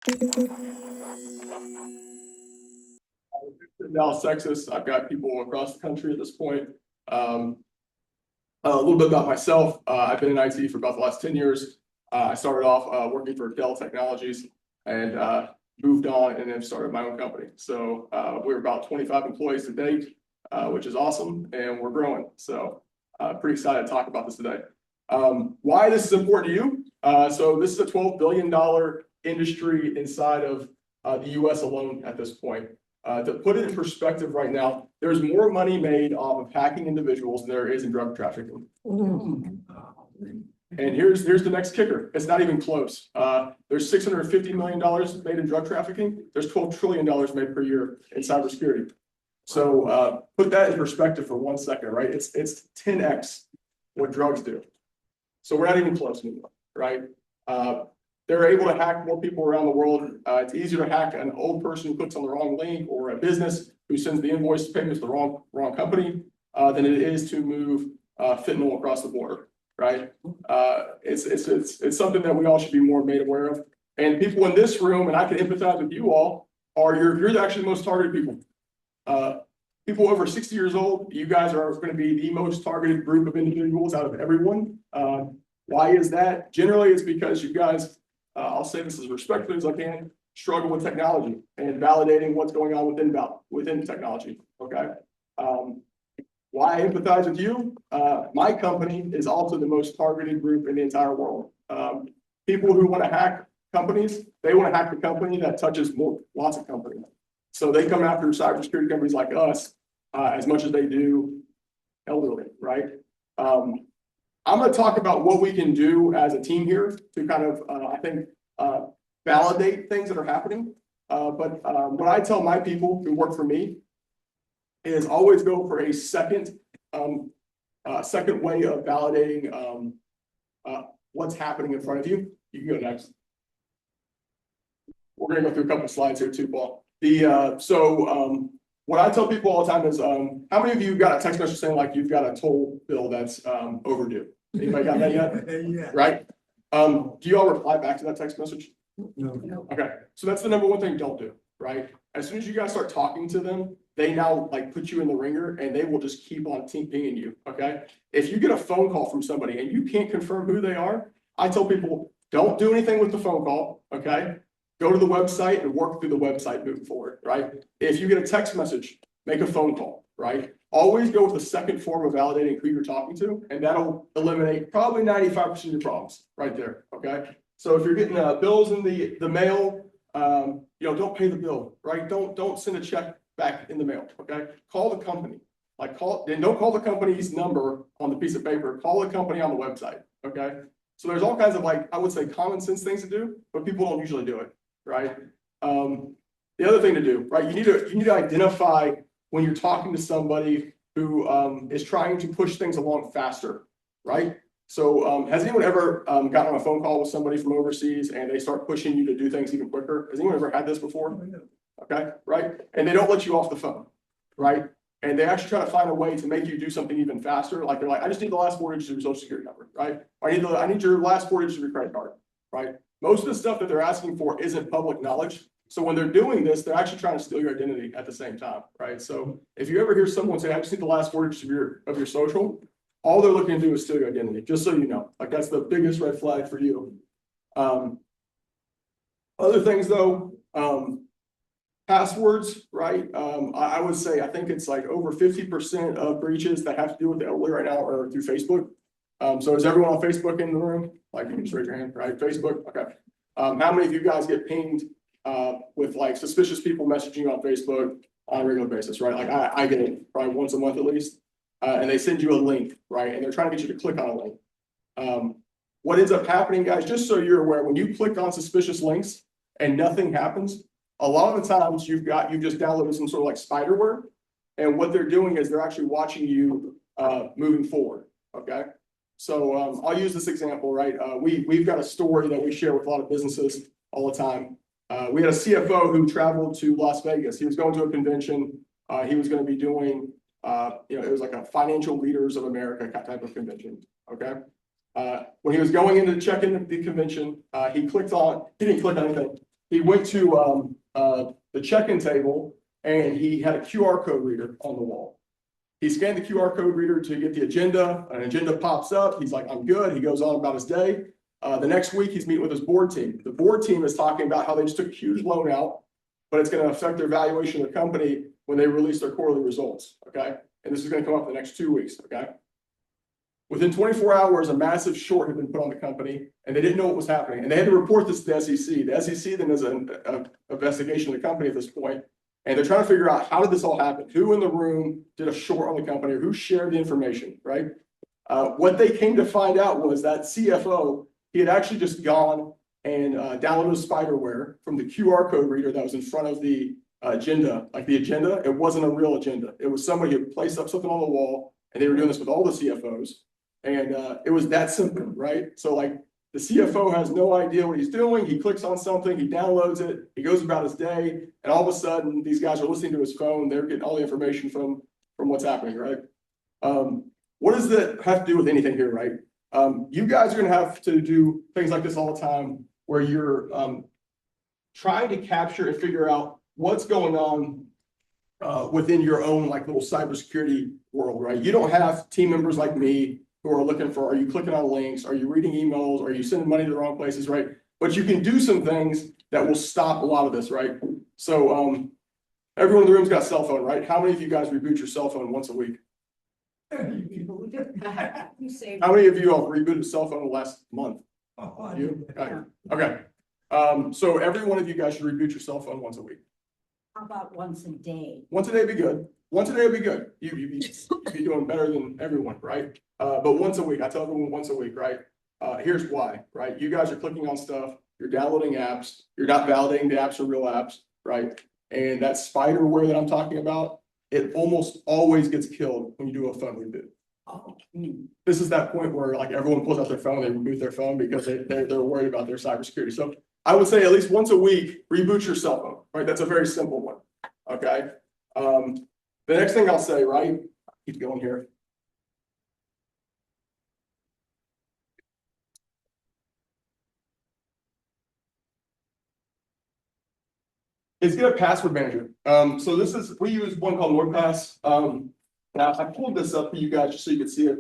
In Dallas, Texas, I've got people across the country at this point. A little bit about myself. I've been in IT for about the last 10 years. I started off working for Dell Technologies and moved on and then started my own company. So we're about 25 employees to date, which is awesome, and we're growing. So pretty excited to talk about this today. Why this is important to you? So this is a $12 billion industry inside of the US alone at this point. To put it in perspective right now, there's more money made off of hacking individuals than there is in drug trafficking. And here's the next kicker. It's not even close. There's $650 million made in drug trafficking. There's $12 trillion made per year in cybersecurity. So put that in perspective for 1 second, right? It's 10x what drugs do. So we're not even close anymore, right? They're able to hack more people around the world. It's easier to hack an old person who clicks on the wrong link or a business who sends the invoice payments to the wrong company than it is to move fentanyl across the border, right? It's something that we all should be more made aware of. And people in this room, and I can empathize with you all, you're actually the most targeted people. People over 60 years old, you guys are going to be the most targeted group of individuals out of everyone. Why is that? Generally, it's because you guys, I'll say this as respectfully as I can, struggle with technology and validating what's going on within technology, okay? Why I empathize with you? My company is also the most targeted group in the entire world. People who want to hack companies, they want to hack the company that touches lots of companies. So they come after cybersecurity companies like us as much as they do elderly, right? I'm going to talk about what we can do as a team here to kind of, I think, validate things that are happening. But what I tell my people who work for me is always go for a second way of validating what's happening in front of you. You can go next. We're going to go through a couple slides here too, Paul. What I tell people all the time is, how many of you got a text message saying like you've got a toll bill that's overdue? Anybody got that yet? Yeah. Right? Do you all reply back to that text message? No. Okay, so that's the number one thing don't do, right? As soon as you guys start talking to them, they now like put you in the ringer and they will just keep on pinging you, okay? If you get a phone call from somebody and you can't confirm who they are, I tell people, don't do anything with the phone call, okay? Go to the website and work through the website moving forward, right? If you get a text message, make a phone call, right? Always go with the second form of validating who you're talking to, and that'll eliminate probably 95% of your problems right there, okay? So if you're getting bills in the mail, don't pay the bill, right? Don't send a check back in the mail, okay? Call the company, and don't call the company's number on the piece of paper. Call the company on the website, okay? So there's all kinds of I would say common sense things to do, but people don't usually do it, right? The other thing to do, right? You need to identify when you're talking to somebody who is trying to push things along faster, right? So has anyone ever gotten on a phone call with somebody from overseas and they start pushing you to do things even quicker? Has anyone ever had this before? Okay, right? And they don't let you off the phone, right? And they actually try to find a way to make you do something even faster. Like they're like, I just need the last 4 digits of your social security number, right? Or I need your last 4 digits of your credit card, right? Most of the stuff that they're asking for isn't public knowledge. So when they're doing this, they're actually trying to steal your identity at the same time, right? So if you ever hear someone say, I just need the last 4 digits of your social, all they're looking to do is steal your identity, just so you know. Like that's the biggest red flag for you. Other things though, passwords, right? I would say, I think it's like over 50% of breaches that have to do with the elderly right now are through Facebook. So is everyone on Facebook in the room? Like you can just raise your hand, right? Facebook, okay. How many of you guys get pinged with like suspicious people messaging on Facebook on a regular basis, right? Like I get it probably once a month at least. And they send you a link, right? And they're trying to get you to click on a link. What ends up happening, guys, just so you're aware, when you click on suspicious links and nothing happens, a lot of the times you've just downloaded some sort of like spyware. And what they're doing is they're actually watching you moving forward, okay? So I'll use this example, right? We've got a story that we share with a lot of businesses all the time. We had a CFO who traveled to Las Vegas. He was going to a convention. He was going to be doing, it was like a financial leaders of America type of convention, okay? When he was going in to check in the convention, he didn't click on anything. He went to the check-in table and he had a QR code reader on the wall. He scanned the QR code reader to get the agenda. An agenda pops up. He's like, I'm good. He goes on about his day. The next week, he's meeting with his board team. The board team is talking about how they just took a huge loan out, but it's going to affect their valuation of the company when they release their quarterly results. Okay. And this is going to come up in the next 2 weeks. Okay. Within 24 hours, a massive short had been put on the company and they didn't know what was happening. And they had to report this to the SEC. The SEC then does an investigation of the company at this point. And they're trying to figure out how did this all happen? Who in the room did a short on the company or who shared the information, right? What they came to find out was that CFO, he had actually just gone and downloaded spyware from the QR code reader that was in front of the agenda. Like the agenda, it wasn't a real agenda. It was somebody who placed up something on the wall and they were doing this with all the CFOs. And it was that simple, right? So like the CFO has no idea what he's doing. He clicks on something, he downloads it, he goes about his day, and all of a sudden these guys are listening to his phone. They're getting all the information from what's happening, right? What does that have to do with anything here, right? You guys are going to have to do things like this all the time where you're trying to capture and figure out what's going on within your own like little cybersecurity world, right? You don't have team members like me who are looking for, are you clicking on links? Are you reading emails? Are you sending money to the wrong places, right? But you can do some things that will stop a lot of this, right? So everyone in the room's got a cell phone, right? How many of you guys reboot your cell phone once a week? How many of you have rebooted a cell phone in the last month? You? Okay. So every one of you guys should reboot your cell phone once a week. How about once a day? Once a day would be good. Once a day would be good. You'd be doing better than everyone, right? But once a week, I tell everyone once a week, right? Here's why, right? You guys are clicking on stuff, you're downloading apps, you're not validating the apps are real apps, right? And that spyware that I'm talking about, it almost always gets killed when you do a phone reboot. Oh. This is that point where like everyone pulls out their phone, they reboot their phone because they're worried about their cybersecurity. So I would say at least once a week, reboot your cell phone, right? That's a very simple one, okay? The next thing I'll say, right? Keep going here. Is get a password manager. So we use one called NordPass. Now I pulled this up for you guys just so you can see it.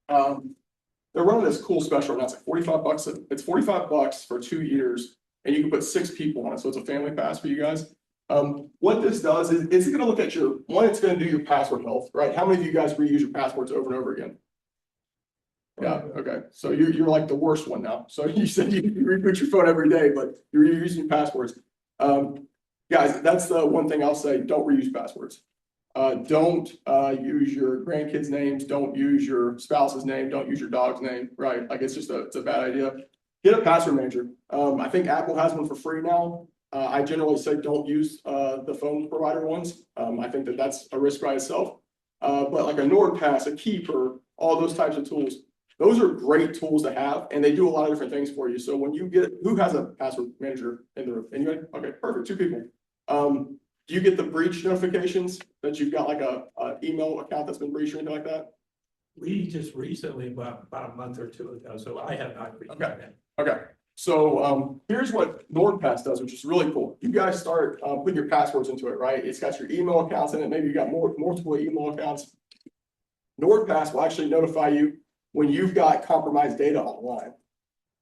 They're running this cool special now. It's like 45 bucks. It's 45 bucks for 2 years and you can put 6 people on it. So it's a family pass for you guys. What this does is it's going to look at it's going to do your password health, right? How many of you guys reuse your passwords over and over again? Yeah, okay. So you're like the worst one now. So you said you reboot your phone every day, but you're reusing your passwords. Guys, that's the one thing I'll say, don't reuse passwords. Don't use your grandkids' names, don't use your spouse's name, don't use your dog's name, right? Like it's a bad idea. Get a password manager. I think Apple has one for free now. I generally say don't use the phone provider ones. I think that's a risk by itself. But like a NordPass, a Keeper, all those types of tools, those are great tools to have, and they do a lot of different things for you. So when you get, who has a password manager in the room? Anybody? Okay, perfect, 2 people. Do you get the breach notifications that you've got like a email account that's been breached or anything like that? We just recently, about a month or 2 ago, so I have not. Okay. So here's what NordPass does, which is really cool. You guys start putting your passwords into it, right? It's got your email accounts in it. Maybe you got multiple email accounts. NordPass will actually notify you when you've got compromised data online,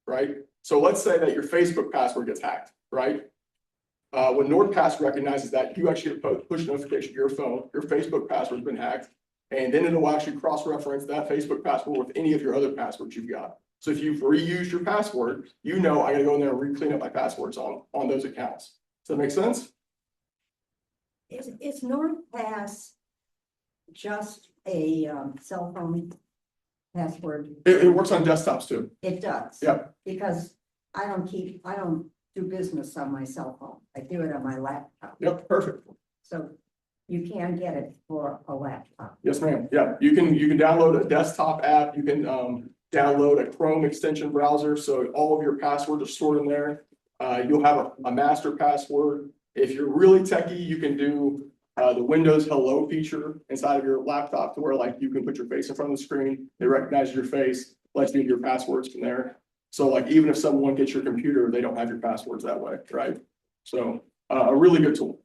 right? So let's say that your Facebook password gets hacked, right? When NordPass recognizes that, you actually get a push notification to your phone, your Facebook password's been hacked, and then it'll actually cross-reference that Facebook password with any of your other passwords you've got. So if you've reused your password, you know I gotta go in there and re-clean up my passwords on those accounts. Does that make sense? Is NordPass just a cell phone password? It works on desktops too. It does? Yeah. Because I don't do business on my cell phone. I do it on my laptop. Yep, perfect. So you can get it for a laptop. Yes, ma'am. Yeah, you can download a desktop app. You can download a Chrome extension browser. So all of your passwords are stored in there. You'll have a master password. If you're really techie, you can do the Windows Hello feature inside of your laptop to where like you can put your face in front of the screen. They recognize your face, lets you into your passwords from there. So like, even if someone gets your computer, they don't have your passwords that way, right? So, a really good tool.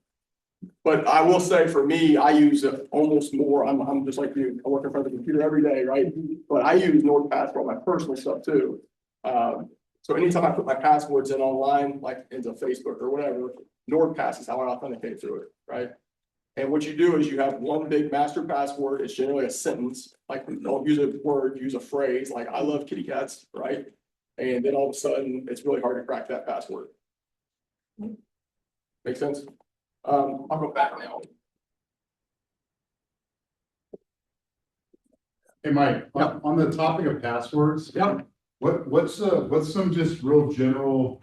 But I will say for me, I use it almost more. I'm just like you, I work in front of the computer every day, right? But I use NordPass for all my personal stuff too. So anytime I put my passwords in online, like into Facebook or whatever, NordPass is how I authenticate through it, right? And what you do is you have one big master password. It's generally a sentence, like don't use a word, use a phrase, like I love kitty cats, right? And then all of a sudden, it's really hard to crack that password. Make sense? I'll go back now. Hey, Mike, on the topic of passwords. Yeah. What's some just real general?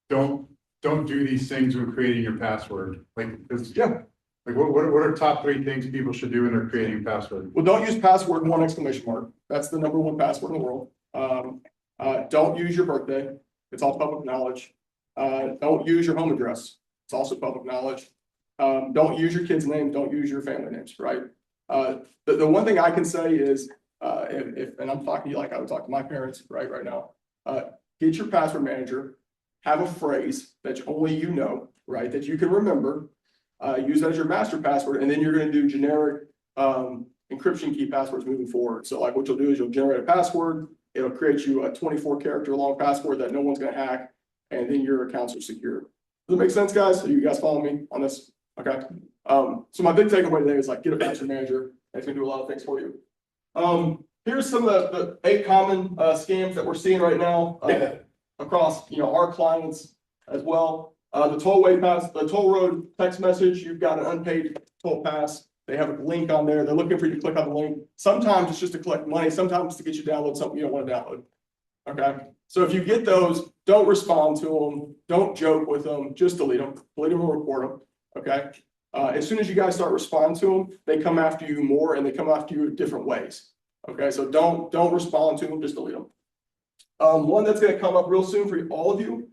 Don't do these things when creating your password, like, Yeah. like what are top 3 things people should do when they're creating a password? Well, don't use password 1 exclamation mark. That's the #1 password in the world. Don't use your birthday. It's all public knowledge. Don't use your home address. It's also public knowledge. Don't use your kid's name. Don't use your family names, right? The one thing I can say is, and I'm talking to you like I would talk to my parents right now, get your password manager, have a phrase that only you know, right, that you can remember, use that as your master password, and then you're going to do generic encryption key passwords moving forward. So like what you'll do is you'll generate a password, it'll create you a 24-character long password that no one's going to hack, and then your accounts are secure. Does that make sense, guys? Are you guys following me on this? Okay. So my big takeaway today is like get a password manager. It's going to do a lot of things for you. Here's some of the 8 common scams that we're seeing right now across our clients as well. The toll road text message. You've got an unpaid toll pass. They have a link on there. They're looking for you to click on the link. Sometimes it's just to collect money. Sometimes it's to get you to download something you don't want to download. Okay. So if you get those, don't respond to them. Don't joke with them. Just delete them. Delete them or report them. Okay. As soon as you guys start responding to them, they come after you more and they come after you in different ways. Okay. So don't respond to them. Just delete them. One that's going to come up real soon for all of you,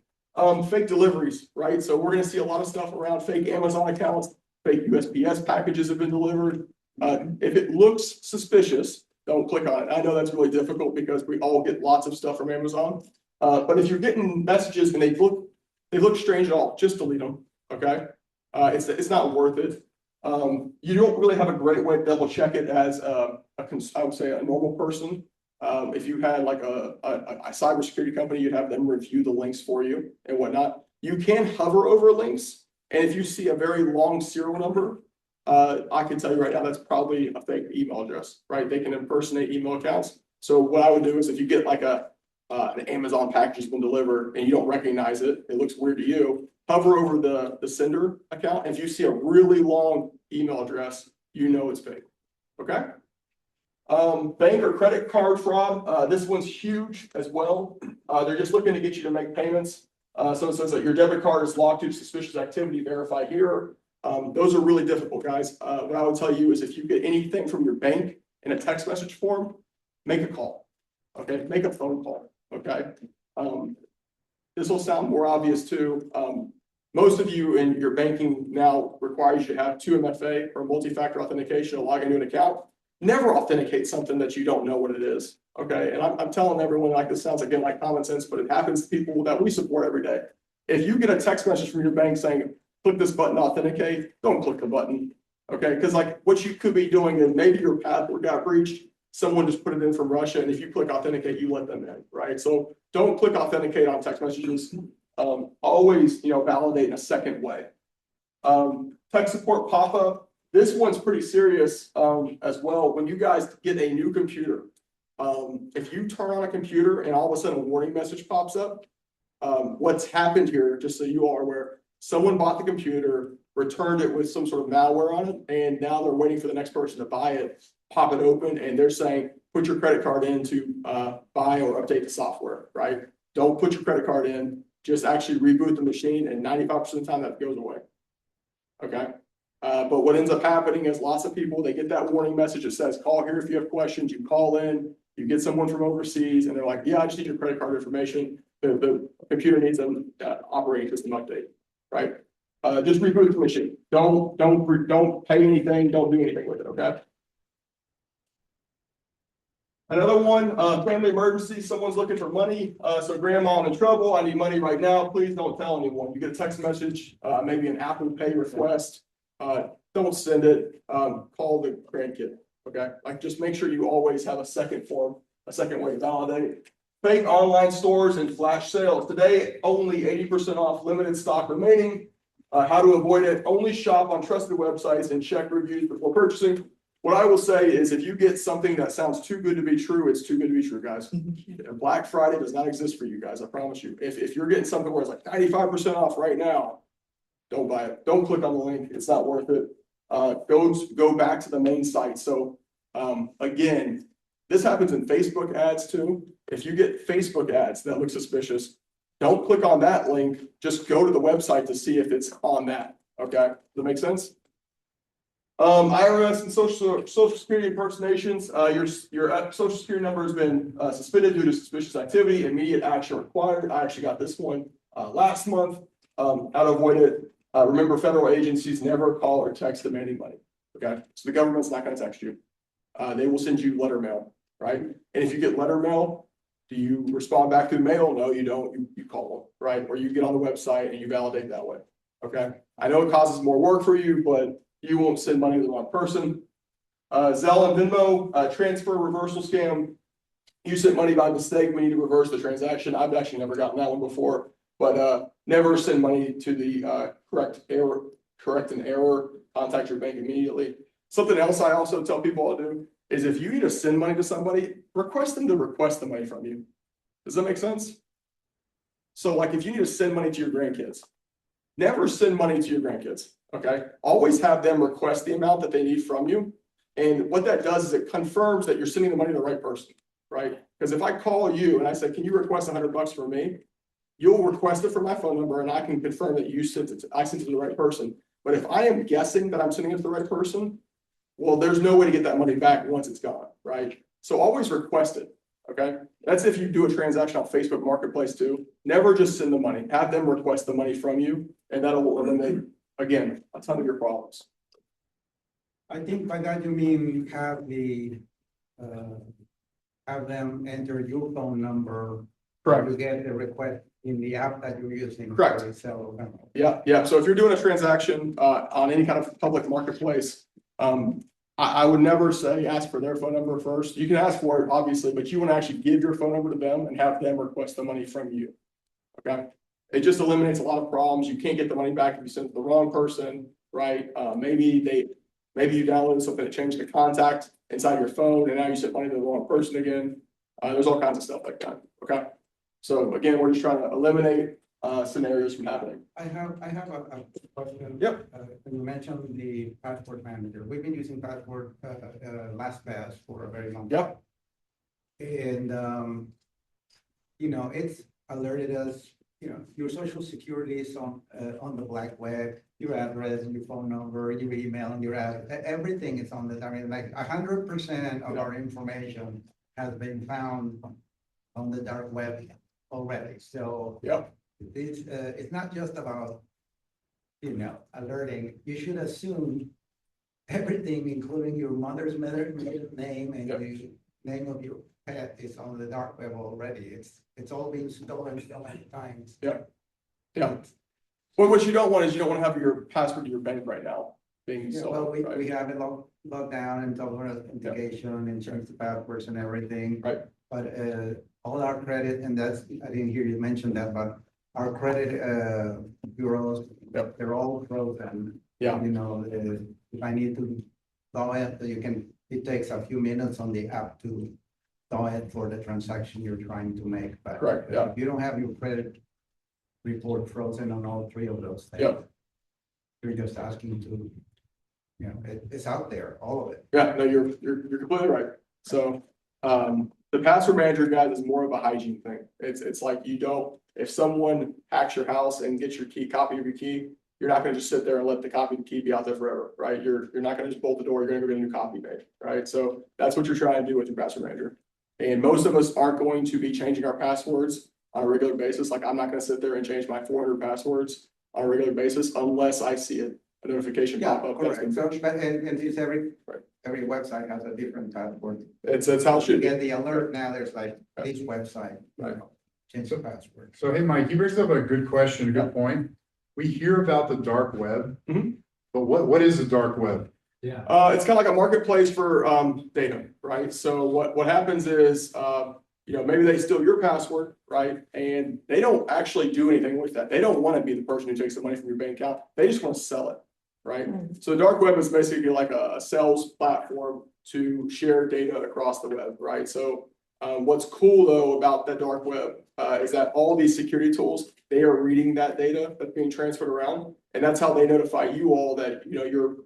fake deliveries, right? So we're going to see a lot of stuff around fake Amazon accounts, fake USPS packages have been delivered. If it looks suspicious, don't click on it. I know that's really difficult because we all get lots of stuff from Amazon. But if you're getting messages and they look strange at all, just delete them. Okay. It's not worth it. You don't really have a great way to double check it as I would say a normal person. If you had like a cybersecurity company, you'd have them review the links for you and whatnot. You can hover over links, and if you see a very long serial number, I can tell you right now that's probably a fake email address, right? They can impersonate email accounts. So what I would do is if you get like an Amazon package has been delivered and you don't recognize it, it looks weird to you, hover over the sender account. And if you see a really long email address, you know it's fake. Okay. Bank or credit card fraud. This one's huge as well. They're just looking to get you to make payments. So it says that your debit card is locked due to suspicious activity, verify here. Those are really difficult, guys. What I would tell you is if you get anything from your bank in a text message form, make a call. Okay, make a phone call. Okay. This will sound more obvious too. Most of you in your banking now requires you to have 2MFA or multi-factor authentication to log into an account. Never authenticate something that you don't know what it is. Okay. And I'm telling everyone, like, this sounds again like common sense, but it happens to people that we support every day. If you get a text message from your bank saying, click this button to authenticate, don't click the button. Okay. Because like what you could be doing is maybe your password got breached. Someone just put it in from Russia. And if you click authenticate, you let them in. Right. So don't click authenticate on text messages. Always, validate in a second way. Tech support pop-up. This one's pretty serious as well. When you guys get a new computer, if you turn on a computer and all of a sudden a warning message pops up, what's happened here, just so you are aware, someone bought the computer, returned it with some sort of malware on it, and now they're waiting for the next person to buy it, pop it open, and they're saying, put your credit card in to buy or update the software, right? Don't put your credit card in, just actually reboot the machine, and 95% of the time that goes away, okay? But what ends up happening is lots of people, they get that warning message that says, call here if you have questions. You call in, you get someone from overseas, and they're like, yeah, I just need your credit card information. The computer needs an operating system update, right? Just reboot the machine. Don't pay anything. Don't do anything with it, okay? Another one, family emergency, someone's looking for money, so grandma in trouble, I need money right now, please don't tell anyone. You get a text message, maybe an Apple Pay request, don't send it, call the grandkid, okay? Like, just make sure you always have a second way to validate. Fake online stores and flash sales. Today, only 80% off, limited stock remaining. How to avoid it, only shop on trusted websites and check reviews before purchasing. What I will say is if you get something that sounds too good to be true, it's too good to be true, guys. Black Friday does not exist for you guys, I promise you. If you're getting something where it's like 95% off right now, don't buy it. Don't click on the link. It's not worth it. Go back to the main site. So again, this happens in Facebook ads too. If you get Facebook ads that look suspicious, don't click on that link. Just go to the website to see if it's on that. Okay, does that make sense? IRS and social security impersonations. Your social security number has been suspended due to suspicious activity. Immediate action required. I actually got this one last month. How to avoid it. Remember, federal agencies never call or text demanding money. Okay, so the government's not going to text you. They will send you letter mail, right? And if you get letter mail, do you respond back to the mail? No, you don't. You call them, right? Or you get on the website and you validate that way. Okay, I know it causes more work for you, but you won't send money to the wrong person. Zelle and Venmo, transfer reversal scam. You sent money by mistake, we need to reverse the transaction. I've actually never gotten that one before, but never send money to the correct an error, contact your bank immediately. Something else I also tell people to do is if you need to send money to somebody, request them to request the money from you. Does that make sense? So like if you need to send money to your grandkids, never send money to your grandkids. Okay, always have them request the amount that they need from you. And what that does is it confirms that you're sending the money to the right person, right? Because if I call you and I say, can you request $100 from me? You'll request it from my phone number and I can confirm that you sent it, I sent it to the right person. But if I am guessing that I'm sending it to the right person, well, there's no way to get that money back once it's gone, right? So always request it, okay? That's if you do a transaction on Facebook Marketplace too. Never just send the money, have them request the money from you and that'll eliminate, again, a ton of your problems. I think by that you mean have them enter your phone number. Correct. To get a request in the app that you're using. Correct. So, Yeah. So if you're doing a transaction on any kind of public marketplace, I would never say ask for their phone number first. You can ask for it, obviously, but you want to actually give your phone number to them and have them request the money from you. Okay. It just eliminates a lot of problems. You can't get the money back if you send it to the wrong person, right? Maybe you downloaded something that changed the contact inside your phone and now you sent money to the wrong person again. There's all kinds of stuff like that. Okay. So again, we're just trying to eliminate scenarios from happening. I have a question. Yep. You mentioned the passport manager. We've been using passport LastPass for a very long time. Yep. And it's alerted us. Your social security is on the black web. Your address, your phone number, your email, and your everything is on this. I mean, like 100% of our information has been found on the dark web already. So it's not just about alerting. You should assume everything, including your mother's middle name and the name of your pet, is on the dark web already. It's all been stolen so many times. Yeah. Well, what you don't want is you don't want to have your password to your bank right now being stolen. Well, we have it locked down and double authentication and change the passwords and everything. Right. But all our credit, and I didn't hear you mention that, but our credit bureaus, they're all frozen. Yeah. If I need to thaw it, it takes a few minutes on the app to thaw it for the transaction you're trying to make. But correct. if you don't have your credit report frozen on all three of those things, you're just asking to, it's out there, all of it. Yeah, no, you're completely right. So the password manager, guys, is more of a hygiene thing. It's like if someone hacks your house and gets your copy of your key, you're not going to just sit there and let the copy of the key be out there forever, right? You're not going to just bolt the door. You're going to go get a new copy made, right? So that's what you're trying to do with your password manager. And most of us aren't going to be changing our passwords on a regular basis. Like I'm not going to sit there and change my 400 passwords on a regular basis unless I see a notification pop up. Correct. So, and it's every website has a different password. It's how it You should be. get the alert now, there's like, each website, Right. change the password. So, hey, Mike, he brings up a good question, a good point. We hear about the dark web, Mhm. but what is the dark web? Yeah. It's kind of like a marketplace for data, right? So what happens is, maybe they steal your password, right? And they don't actually do anything with that. They don't want to be the person who takes the money from your bank account. They just want to sell it, right? So the dark web is basically like a sales platform to share data across the web, right? So what's cool though about that dark web is that all these security tools, they are reading that data that's being transferred around. And that's how they notify you all that, your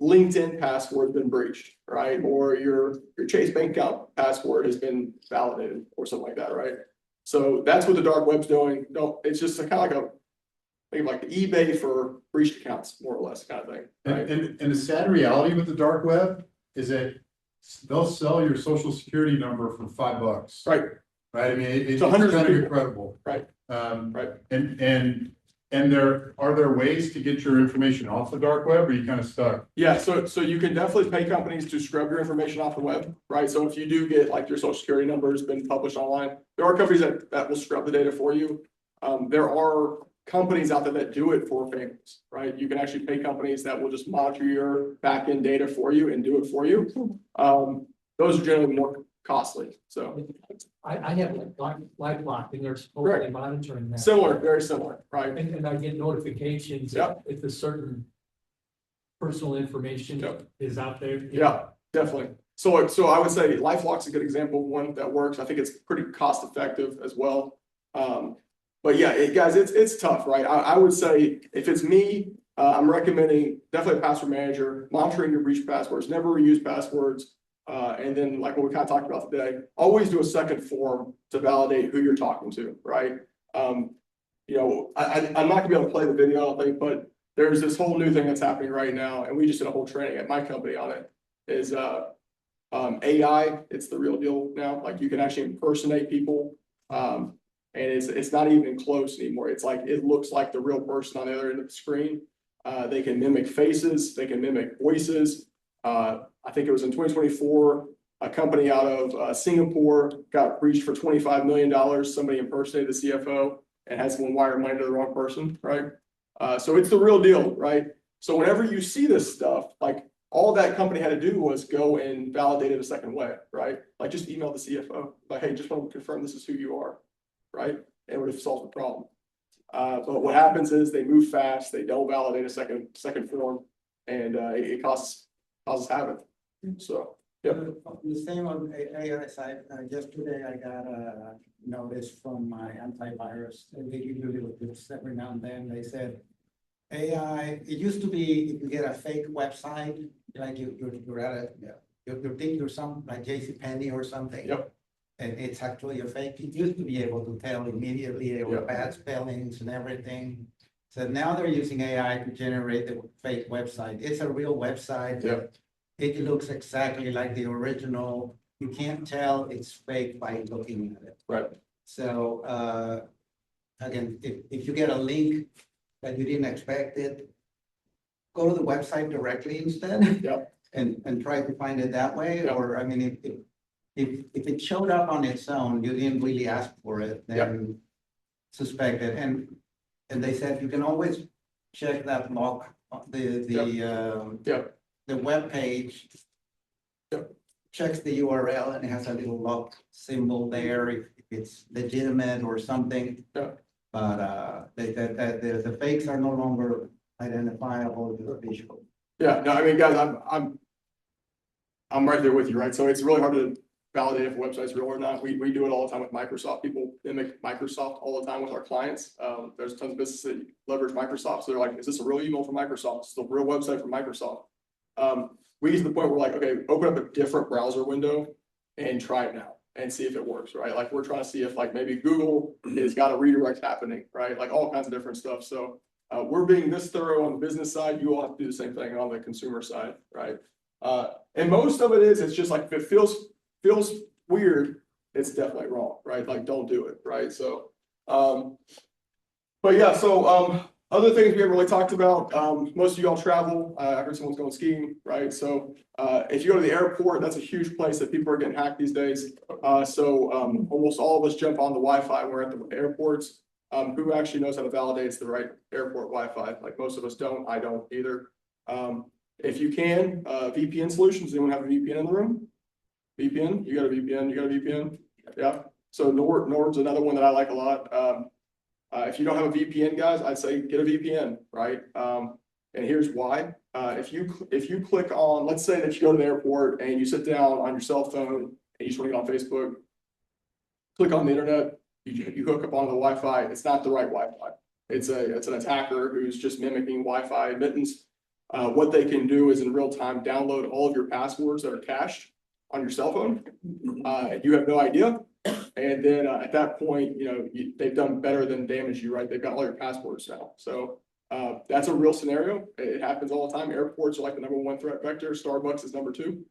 LinkedIn password has been breached, right? Or your Chase bank account password has been validated or something like that, right? So that's what the dark web's doing. No, it's just kind of like think of like eBay for breached accounts, more or less, kind of thing, right? And the sad reality with the dark web is that they'll sell your social security number for $5. Right. Right, I mean, it's So kind hundreds of of people. incredible. Right. Right. And are there ways to get your information off the dark web, or are you kind of stuck? Yeah, so you can definitely pay companies to scrub your information off the web, right? So if you do get like your social security number has been published online, there are companies that will scrub the data for you. There are companies out there that do it for families, right? You can actually pay companies that will just monitor your back-end data for you and do it for you. Those are generally more costly, so I have LifeLock and they're supposedly monitoring that. similar, very similar, right? And I get notifications Yep. if a certain personal information Yep. is out there. Yeah, definitely. So I would say LifeLock's a good example of one that works. I think it's pretty cost effective as well. But yeah, guys, it's tough, right? I would say if it's me, I'm recommending definitely a password manager, monitoring your breach passwords, never reuse passwords. And then like what we kind of talked about today, always do a second form to validate who you're talking to, right? I'm not gonna be able to play the video, I don't think, but there's this whole new thing that's happening right now, and we just did a whole training at my company on it, is AI, it's the real deal now. Like you can actually impersonate people. And it's not even close anymore. It's like, it looks like the real person on the other end of the screen. They can mimic faces, they can mimic voices. I think it was in 2024, a company out of Singapore got breached for $25 million. Somebody impersonated the CFO and had someone wire money to the wrong person, right? So it's the real deal, right? So whenever you see this stuff, like all that company had to do was go and validate it a second way, right? Like just email the CFO, like, hey, just want to confirm this is who you are, right? And it would have solved the problem. But what happens is they move fast, they don't validate a second form, and it causes havoc. So, yeah. The same on AI side, yesterday I got a notice from my antivirus, and they give you this every now and then, they said, AI, it used to be, if you get a fake website, like you're at a, you think you're some, like JCPenney or something. Yep. And it's actually a fake, it used to be able to tell immediately, there were Yep. bad spellings and everything. So now they're using AI to generate the fake website, it's a real website. Yep. It looks exactly like the original. You can't tell it's fake by looking at it. Right. So, again, if you get a link that you didn't expect it, go to the website directly instead. Yep. And try to find it that way, Yep. or, I mean, if it showed up on its own, you didn't really ask for it, then suspect it. And they said you can always check that log, the web page checks the URL and it has a little lock symbol there if it's legitimate or something. Yeah. But they said that the fakes are no longer identifiable with visual. Yeah, no, I mean, guys, I'm right there with you, right? So it's really hard to validate if a website's real or not. We do it all the time with Microsoft. People mimic Microsoft all the time with our clients. There's tons of businesses that leverage Microsoft. So they're like, is this a real email from Microsoft? Is this a real website from Microsoft? We get to the point where we're like, okay, open up a different browser window and try it now and see if it works, right? Like we're trying to see if like maybe Google has got a redirect happening, right? Like all kinds of different stuff. So we're being this thorough on the business side. You all have to do the same thing on the consumer side, right? And most of it is, it's just like, if it feels weird, it's definitely wrong, right? Like don't do it, right? So, but yeah, so Other things we haven't really talked about, most of y'all travel, I heard someone's going skiing, right? So, if you go to the airport, that's a huge place that people are getting hacked these days. Almost all of us jump on the Wi-Fi, when we're at the airports. Who actually knows how to validate it's the right airport Wi-Fi? Like most of us don't, I don't either. If you can, VPN solutions, anyone have a VPN in the room? VPN, you got a VPN, you got a VPN? Yeah, so Nord's another one that I like a lot. If you don't have a VPN, guys, I'd say get a VPN, right? And here's why. If you click on, let's say that you go to the airport and you sit down on your cell phone and you just want to get on Facebook, click on the internet, you hook up onto the Wi-Fi, it's not the right Wi-Fi. It's an attacker who's just mimicking Wi-Fi admittance. What they can do is in real time download all of your passwords that are cached on your cell phone. You have no idea. And then at that point, they've done better than damage you, right? They've got all your passwords now. So that's a real scenario. It happens all the time. Airports are like the #1 threat vector. Starbucks is #2.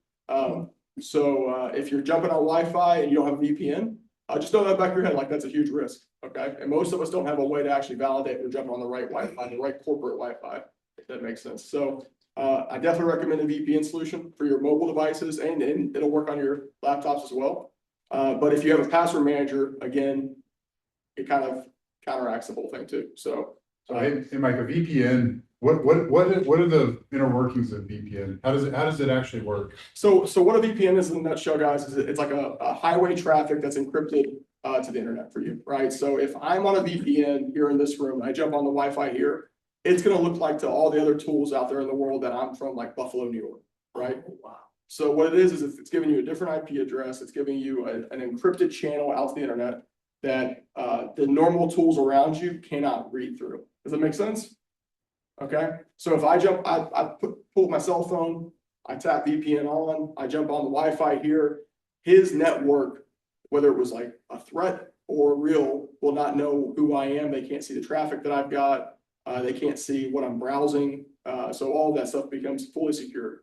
If you're jumping on Wi-Fi and you don't have a VPN, just know that back of your head, like that's a huge risk. Okay. And most of us don't have a way to actually validate we're jumping on the right Wi-Fi, the right corporate Wi-Fi, if that makes sense. So I definitely recommend a VPN solution for your mobile devices, and it'll work on your laptops as well. But if you have a password manager, again, it kind of counteracts the whole thing too. So, And Mike, a VPN, what are the inner workings of VPN? How does it actually work? so what a VPN is in a nutshell, guys, is it's like a highway traffic that's encrypted to the internet for you, right? So if I'm on a VPN here in this room, I jump on the Wi-Fi here, it's going to look like to all the other tools out there in the world that I'm from, like Buffalo, New York, right? Oh, wow. So what it is it's giving you a different IP address. It's giving you an encrypted channel out to the internet that the normal tools around you cannot read through. Does that make sense? Okay. So if I jump, I pull my cell phone, I tap VPN on, I jump on the Wi-Fi here, his network, whether it was like a threat or real, will not know who I am. They can't see the traffic that I've got. They can't see what I'm browsing. So all of that stuff becomes fully secure.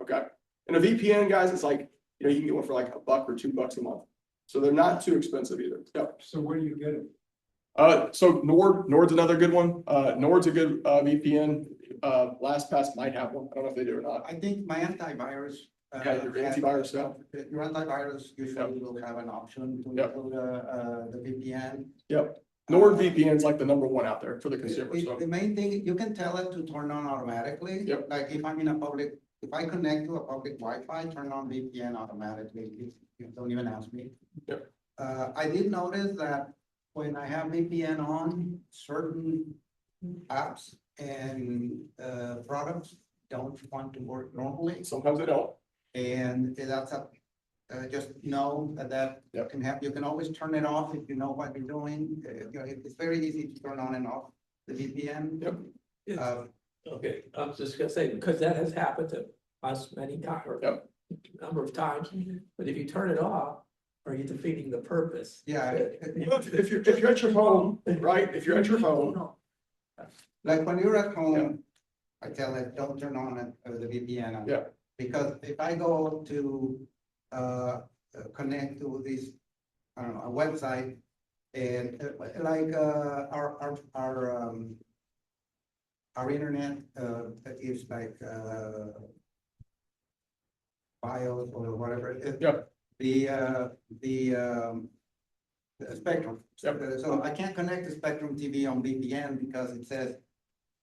Okay. And a VPN, guys, it's like, you can get one for like $1 or $2 a month. So they're not too expensive either. Yep. So where do you get it? So Nord's another good one. Nord's a good VPN. LastPass might have one. I don't know if they do or not. I think my antivirus. Okay, your antivirus stuff. Your antivirus usually will have an option to Yep. include the VPN. Yep. Nord VPN is like the #1 out there for the consumer. So The main thing, you can tell it to turn on automatically. Yep. Like if I'm in a public, if I connect to a public Wi-Fi, turn on VPN automatically. You don't even ask me. Yep. I did notice that when I have VPN on, certain apps and products don't want to work normally. sometimes they don't. And that's just know that Yep. you can always turn it off if you know what you're doing. It's very easy to turn on and off the VPN. Yep. Okay, I was just gonna say, because that has happened to us many times, or Yep. a number of times, but if you turn it off, are you defeating the purpose? Yeah. If you're at your home, right? If you're at your home, Like when you're at home, I tell it, don't turn on the VPN. Yeah. Because if I go to connect to this, I don't know, a website, and like our internet is like BIOS or whatever. Yep. The Spectrum. Yep. So I can't connect to Spectrum TV on VPN because it says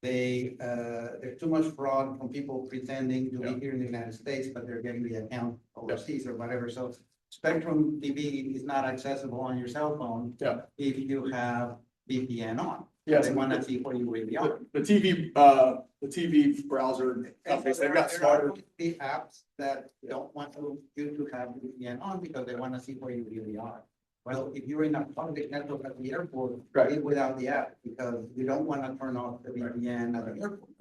there's too much fraud from people pretending to be here in the United States, but they're getting the account overseas or whatever. So Spectrum TV is not accessible on your cell phone. Yeah. If you have VPN on. Yes. They want to see where you really are. the TV browser companies, they've got smarter. The apps that don't want you to have VPN on because they want to see where you really are. Well, if you're in a public network at the airport, Right. it's without the app because you don't want to turn off the VPN at the airport.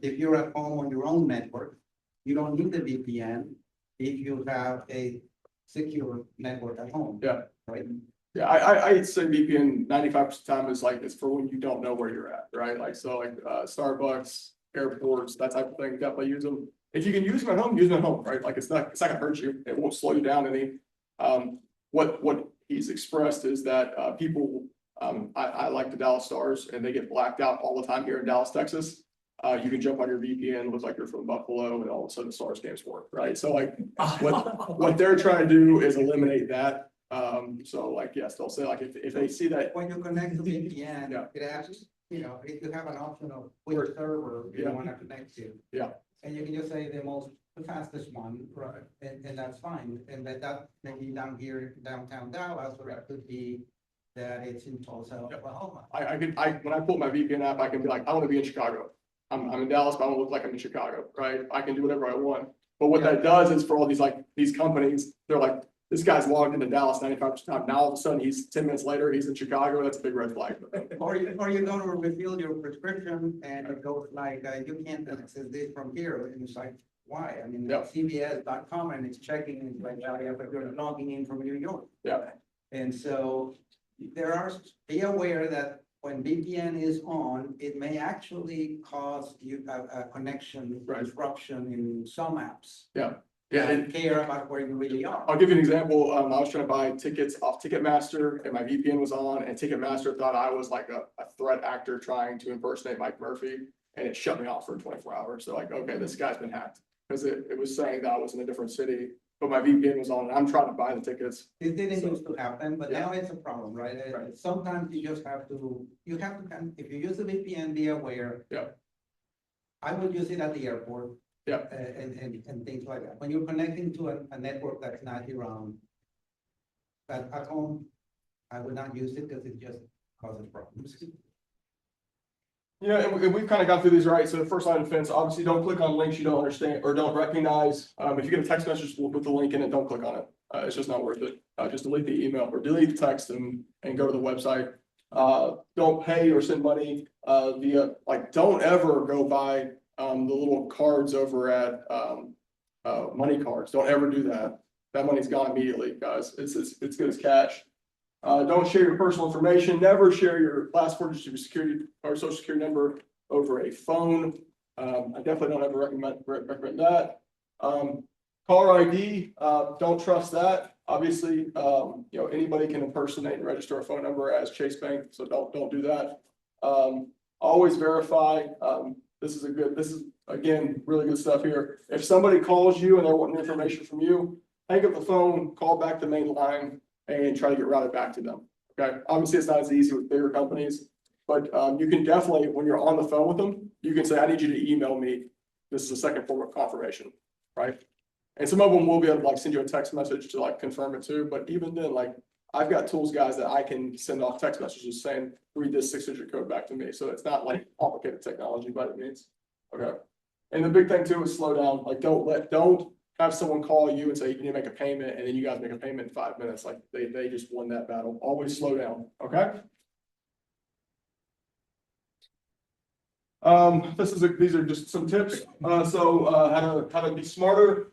If you're at home on your own network, you don't need the VPN if you have a secure network at home. Yeah. Right? Yeah, I'd say VPN 95% of the time is like, it's for when you don't know where you're at, right? Like, so like Starbucks, airports, that type of thing, definitely use them. If you can use them at home, use them at home, right? Like, it's not gonna hurt you. It won't slow you down any. What he's expressed is that people I like the Dallas Stars and they get blacked out all the time here in Dallas, Texas. You can jump on your VPN, look like you're from Buffalo, and all of a sudden the Stars games work, right? So like, what they're trying to do is eliminate that. So like, yes, they'll say like, if they see that, When you connect to VPN, Yeah. it asks, you know, if you have an option of which server you Yeah. want to connect to. Yeah. And you can just say the fastest one, right, and that's fine, and that maybe down here in downtown Dallas, or it could be that it's in Tulsa, Oklahoma. when I pull my VPN app, I can be like, I want to be in Chicago. I'm in Dallas, but I want to look like I'm in Chicago, right? I can do whatever I want. But what that does is for all these companies, they're like, this guy's logged into Dallas 95% of the time. Now all of a sudden he's 10 minutes later, he's in Chicago. That's a big red flag. Or you go to refill your prescription and it goes like, you can't access this from here, and it's like, why? I mean, Yep. CVS.com and it's checking, and it's like, oh, yeah, but you're logging in from New York. Yeah. And so be aware that when VPN is on, it may actually cause you a connection Right. disruption in some apps. Yeah. Yeah. And That care about where you really are. I'll give you an example. I was trying to buy tickets off Ticketmaster and my VPN was on, and Ticketmaster thought I was like a threat actor trying to impersonate Mike Murphy, and it shut me off for 24 hours. So like, okay, this guy's been hacked, because it was saying that I was in a different city, but my VPN was on and I'm trying to buy the tickets. It didn't So- used to happen, but Yeah. now it's a problem, right? Right. Sometimes you just have to, if you use the VPN, be aware. Yeah. I would use it at the airport. Yeah. And things like that. When you're connecting to a network that's not your own. But at home, I would not use it because it just causes problems. Yeah, and we've kind of gone through these, right? So the first line of defense, obviously don't click on links you don't understand or don't recognize. If you get a text message with the link in it, don't click on it. It's just not worth it. Just delete the email or delete the text and go to the website. Don't pay or send money don't ever go buy the little cards over at Money Cards. Don't ever do that. That money's gone immediately, guys. It's good as cash. Don't share your personal information. Never share your last four digits of your security or social security number over a phone. I definitely don't ever recommend that. Caller ID, don't trust that. Obviously, anybody can impersonate and register a phone number as Chase Bank, so don't do that. Always verify. This is again, really good stuff here. If somebody calls you and they're wanting information from you, hang up the phone, call back the main line, and try to get routed back to them. Okay, obviously it's not as easy with bigger companies, but you can definitely, when you're on the phone with them, you can say, I need you to email me. This is a second form of confirmation, right? And some of them will be able to like send you a text message to like confirm it too. But even then, like I've got tools, guys, that I can send off text messages saying, read this 6-digit code back to me. So it's not like complicated technology by any means. Okay. And the big thing too is slow down. Like don't have someone call you and say, you need to make a payment, and then you guys make a payment in 5 minutes. Like they just won that battle. Always slow down. Okay. These are just some tips. How to be smarter.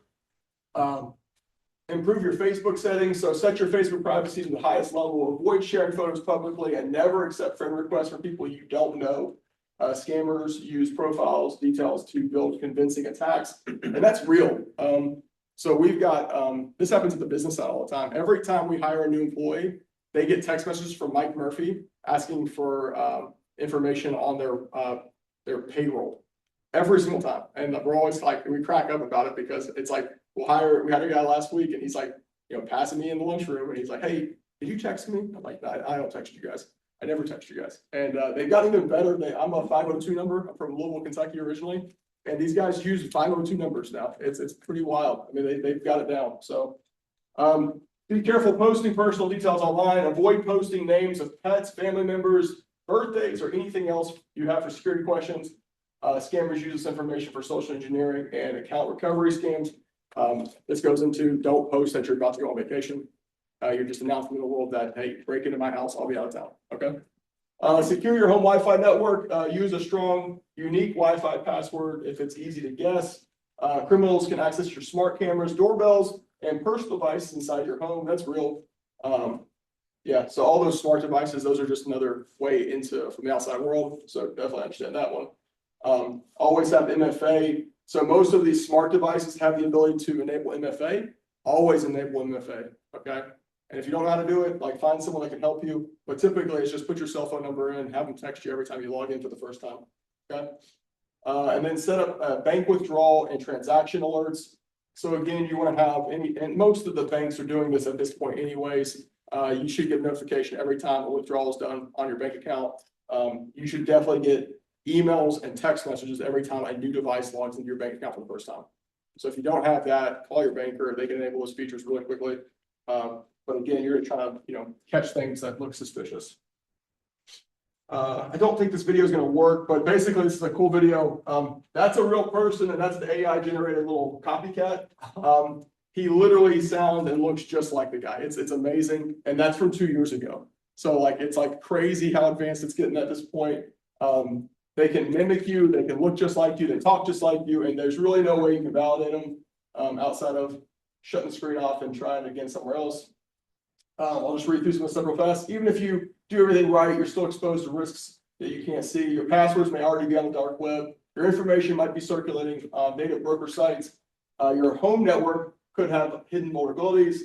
Improve your Facebook settings. So set your Facebook privacy to the highest level. Avoid sharing photos publicly and never accept friend requests from people you don't know. Scammers use profiles details to build convincing attacks, and that's real. So we've got this happens at the business side all the time. Every time we hire a new employee, they get text messages from Mike Murphy asking for information on their payroll every single time, and we're always like, we crack up about it because it's like we had a guy last week and he's like, passing me in the lunchroom and he's like, hey, did you text me? I'm like, I don't text you guys. I never text you guys. And they've gotten even better. I'm a 502 number. I'm from Louisville, Kentucky originally. And these guys use 502 numbers now. It's pretty wild. I mean, they've got it down. So be careful posting personal details online. Avoid posting names of pets, family members, birthdays, or anything else you have for security questions. Scammers use this information for social engineering and account recovery scams. This goes into don't post that you're about to go on vacation. You're just announcing to the world that, hey, break into my house, I'll be out of town. Okay. Secure your home Wi-Fi network. Use a strong, unique Wi-Fi password if it's easy to guess. Criminals can access your smart cameras, doorbells, and personal devices inside your home. That's real. Yeah, so all those smart devices, those are just another way into from the outside world. So definitely understand that one. Always have MFA. So most of these smart devices have the ability to enable MFA. Always enable MFA. Okay. And if you don't know how to do it, like find someone that can help you, but typically it's just put your cell phone number in, have them text you every time you log in for the first time, okay? And then set up bank withdrawal and transaction alerts. So again, you want to have and most of the banks are doing this at this point anyways. You should get a notification every time a withdrawal is done on your bank account. You should definitely get emails and text messages every time a new device logs into your bank account for the first time. So if you don't have that, call your banker. They can enable those features really quickly. But again, you're trying to, catch things that look suspicious. I don't think this video is going to work, but basically this is a cool video. That's a real person, and that's the AI generated little copycat. He literally sounds and looks just like the guy. It's amazing, and that's from 2 years ago. So it's like crazy how advanced it's getting at this point. They can mimic you, they can look just like you, they talk just like you, and there's really no way you can validate them outside of shutting the screen off and trying it again somewhere else. I'll just read through some of the stuff real fast. Even if you do everything right, you're still exposed to risks that you can't see. Your passwords may already be on the dark web. Your information might be circulating on native broker sites. Your home network could have hidden vulnerabilities.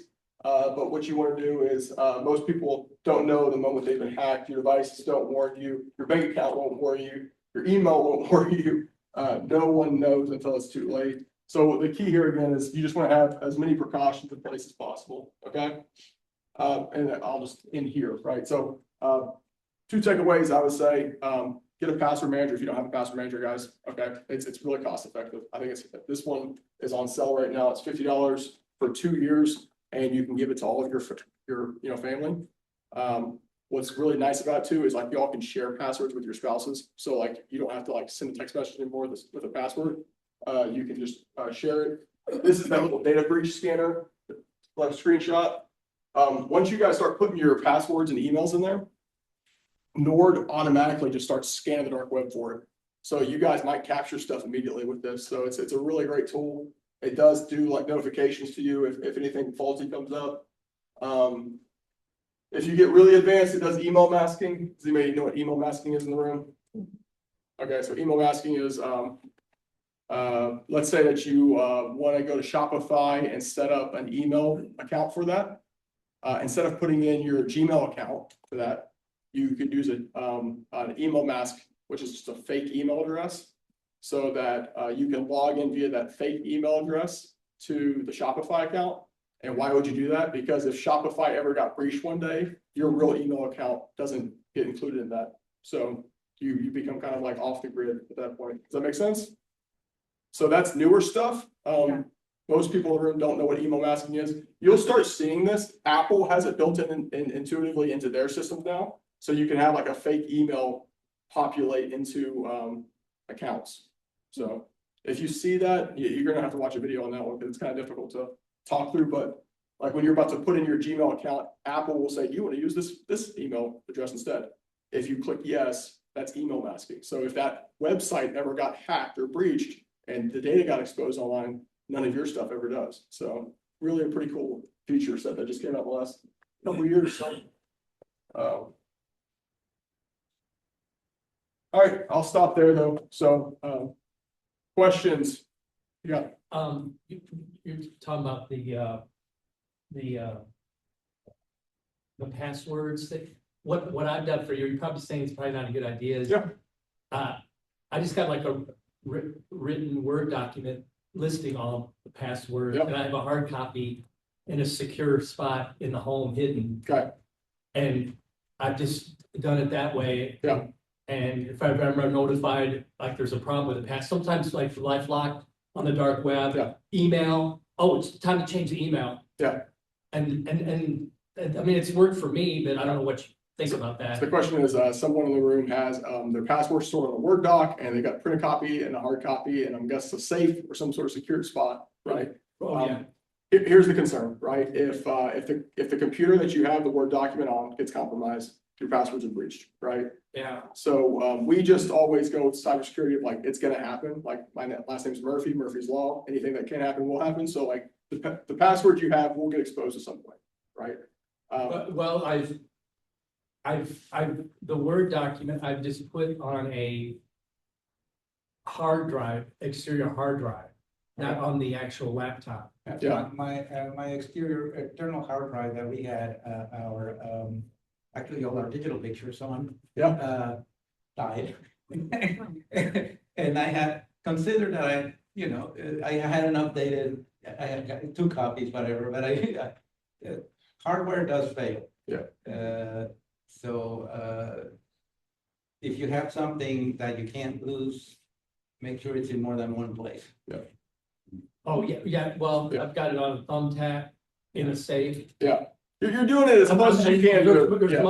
But what you want to do is, most people don't know the moment they've been hacked. Your devices don't warn you. Your bank account won't warn you. Your email won't warn you. No one knows until it's too late. So the key here again is you just want to have as many precautions in place as possible. Okay. And I'll just end here, right? So 2 takeaways, I would say, get a password manager if you don't have a password manager, guys. Okay. It's really cost effective. I think this one is on sale right now. It's $50 for 2 years. And you can give it to all of your family. What's really nice about it too is y'all can share passwords with your spouses. So you don't have to send a text message anymore with a password. You can just share it. This is that little data breach scanner, left screenshot. Once you guys start putting your passwords and emails in there, Nord automatically just starts scanning the dark web for it. So you guys might capture stuff immediately with this. So it's a really great tool. It does do notifications to you if anything faulty comes up. If you get really advanced, it does email masking. Does anybody know what email masking is in the room? Okay, so email masking is, let's say that you want to go to Shopify and set up an email account for that. Instead of putting in your Gmail account for that, you could use an email mask, which is just a fake email address, so that you can log in via that fake email address to the Shopify account. And why would you do that? Because if Shopify ever got breached one day, your real email account doesn't get included in that. So you become kind of off the grid at that point. Does that make sense? So that's newer stuff. Most people in the room don't know what email masking is. You'll start seeing this. Apple has it built in intuitively into their systems now. So you can have a fake email populate into accounts. So if you see that, you're going to have to watch a video on that one because it's kind of difficult to talk through. But when you're about to put in your Gmail account, Apple will say, you want to use this email address instead. If you click yes, that's email masking. So if that website ever got hacked or breached and the data got exposed online, none of your stuff ever does. So really a pretty cool feature set that just came out in the last couple of years. So, all right, I'll stop there though. So questions? Yeah. You're talking about the passwords that what I've done for you. You're probably saying it's probably not a good idea. Is, Yeah. I just got a written Word document listing all the passwords, Yep. and I have a hard copy in a secure spot in the home hidden. Okay. And I've just done it that way. Yeah. And if I'm ever notified, there's a problem with the pass, sometimes for LifeLock on the dark web, Yeah. email, oh, it's time to change the email. Yeah. And I mean, it's worked for me, but I don't know what you think about So that. the question is, someone in the room has their password stored on a Word doc and they got a printed copy and a hard copy, and I'm guessing a safe or some sort of secured spot, right? Oh, yeah. Here's the concern, right? If the computer that you have the Word document on gets compromised, your passwords are breached, right? Yeah. So we just always go with cybersecurity of it's gonna happen. My last name's Murphy, Murphy's Law. Anything that can happen will happen. So the password you have will get exposed at some point, right? Well, I've the Word document I've just put on a hard drive, exterior hard drive, not on the actual laptop. Yeah. My external hard drive that we had, actually all our digital pictures on. Yeah. Died. And I had considered that I hadn't updated, I had got 2 copies, whatever, but hardware does fail. Yeah. If you have something that you can't lose, make sure it's in more than one place. Oh, yeah, well, Yeah. I've got it on a thumbtack in a safe. You're doing it as close as you can. There's Yeah,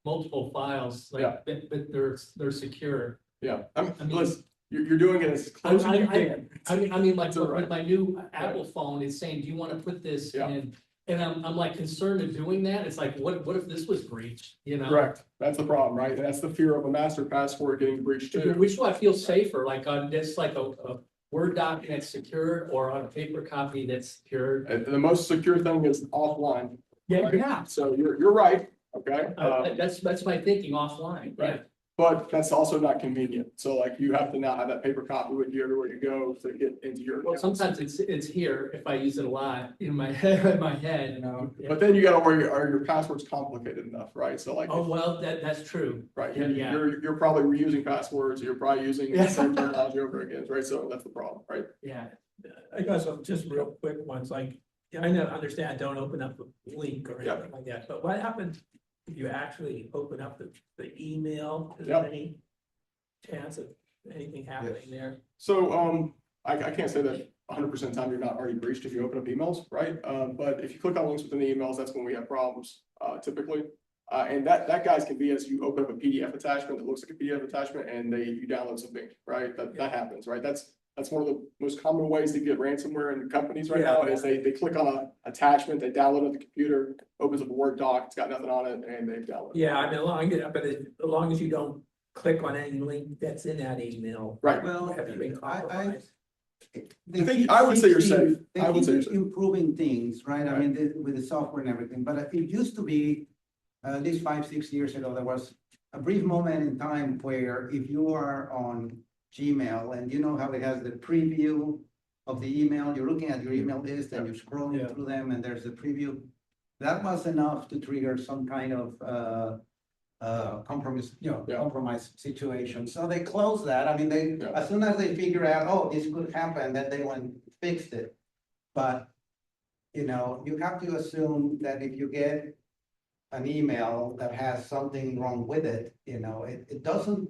multiple files, Yeah. like, but they're secure. Yeah, I mean- listen, you're doing it as close as you can. I mean, like, It's all right. with my new Apple phone, it's saying, do you want to put this Yeah. in? And I'm like concerned of doing that. It's like, what if this was breached, you know? Correct, that's the problem, right? And that's the fear of a master password getting breached too. Which do I feel safer, like on this, like a Word document secured, or on a paper copy that's secured? And the most secure thing is offline. Yeah. So you're right, okay? That's my thinking offline, yeah. Right. But that's also not convenient. So like you have to now have that paper copy with you everywhere you go to get into your. Well, sometimes it's here if I use it a lot in my head, you know. But then you gotta worry, are your passwords complicated enough, right? So like. Oh, well, that's true. Right, Yeah. you're probably reusing passwords, you're probably using the Yeah. same terminology over again, right? So that's the problem, right? Yeah. I got some just real quick ones, like, I know, understand, don't open up a link or Yeah. anything like that, but what happens if you actually open up the email? Is Yeah. there any chance of anything happening there? So, I can't say that 100% of the time you're not already breached if you open up emails, right? But if you click on links within the emails, that's when we have problems, typically. And that guys can be as you open up a PDF attachment that looks like a PDF attachment and you download something, right? That happens, right? That's one of the most common ways to get ransomware in companies right now is they click on an attachment, they download it on the computer, opens up a Word doc, it's got nothing on it, and they download it. Yeah, I mean, as long as you don't click on any link that's in that email. Right. Well, Have you been compromised? I would say you're safe. I would say you're They keep safe. improving things, right? I Right. mean, with the software and everything, but it used to be, at least 5, 6 years ago, there was a brief moment in time where if you are on Gmail and you know how it has the preview of the email, you're looking at your email list and you're scrolling Yeah. through them and there's a preview. That was enough to trigger some kind of compromise, Yeah. compromise situation. So they closed that. I mean, Yeah. as soon as they figure out, oh, this could happen, then they went and fixed it. But, you have to assume that if you get an email that has something wrong with it, it doesn't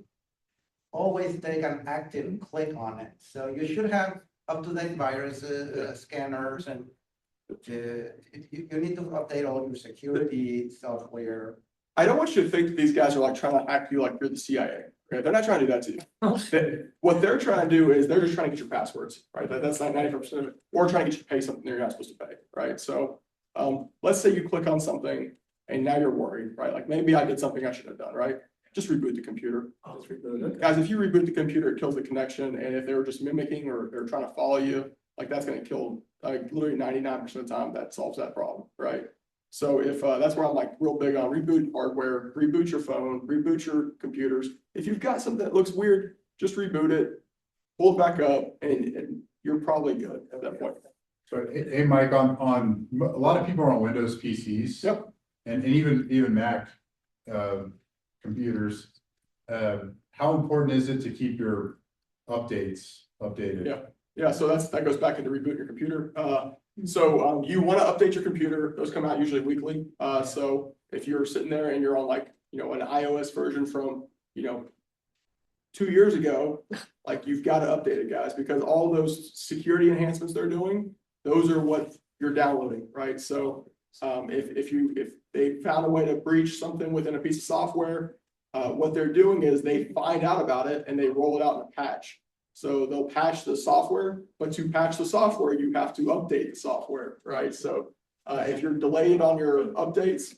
always take an active click on it. So you should have up-to-date virus scanners and you need to update all your security software. I don't want you to think that these guys are like trying to act you like you're the CIA. Okay, they're not trying to do that to you. What they're trying to do is they're just trying to get your passwords, right? That's like 95% of it, or trying to get you to pay something you're not supposed to pay, right? So, let's say you click on something and now you're worried, right? Like maybe I did something I should have done, right? Just reboot the computer. Just reboot it. Guys, if you reboot the computer, it kills the connection, and if they were just mimicking or they're trying to follow you, like that's gonna kill, like literally 99% of the time, that solves that problem, right? So if, that's where I'm like real big on reboot hardware, reboot your phone, reboot your computers. If you've got something that looks weird, just reboot it, pull it back up, and you're probably good at that point. So, hey, Mike, on, a lot of people are on Windows PCs. Yep. And even Mac, computers. How important is it to keep your updates updated? Yeah. Yeah, so that goes back into reboot your computer. So you want to update your computer. Those come out usually weekly. So if you're sitting there and you're on like, an iOS version from, 2 years ago, like you've got to update it, guys, because all those security enhancements they're doing, those are what you're downloading, right? So if they found a way to breach something within a piece of software, what they're doing is they find out about it and they roll it out in a patch. So they'll patch the software, but to patch the software, you have to update the software, right? So if you're delayed on your updates,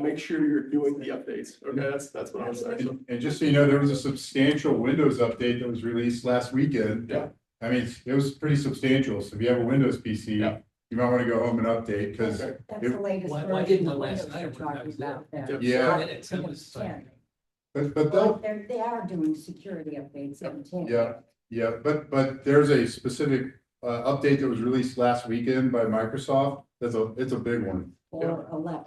make sure you're doing the updates. Okay, that's what I'm saying. And just so you know, there was a substantial Windows update that was released last weekend. Yeah. I mean, it was pretty substantial. So if you have a Windows PC, Yeah. you might want to go home and update because Okay. That's the latest Why version didn't of the last Windows night we're when I talking was there? about there. Yeah. Minutes, it was like- but they'll They are doing security updates in 10. Yeah, but there's a specific update that was released last weekend by Microsoft. It's a big one Or 11.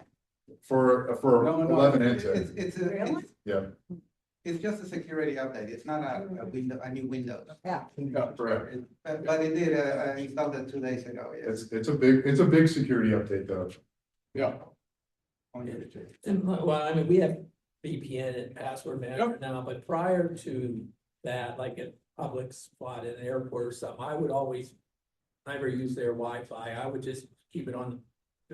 for No, no, 11 and 10. It's Really? Yeah, it's just a security update. It's not a window, a new Windows. Yeah, Yeah, correct. But it did, I installed it 2 days ago, yes. it's a big security update though. Yeah, And, well, I mean, we have VPN and password manager now, but prior to that, like at public spot at an airport or something, I would always never use their Wi-Fi. I would just keep it on,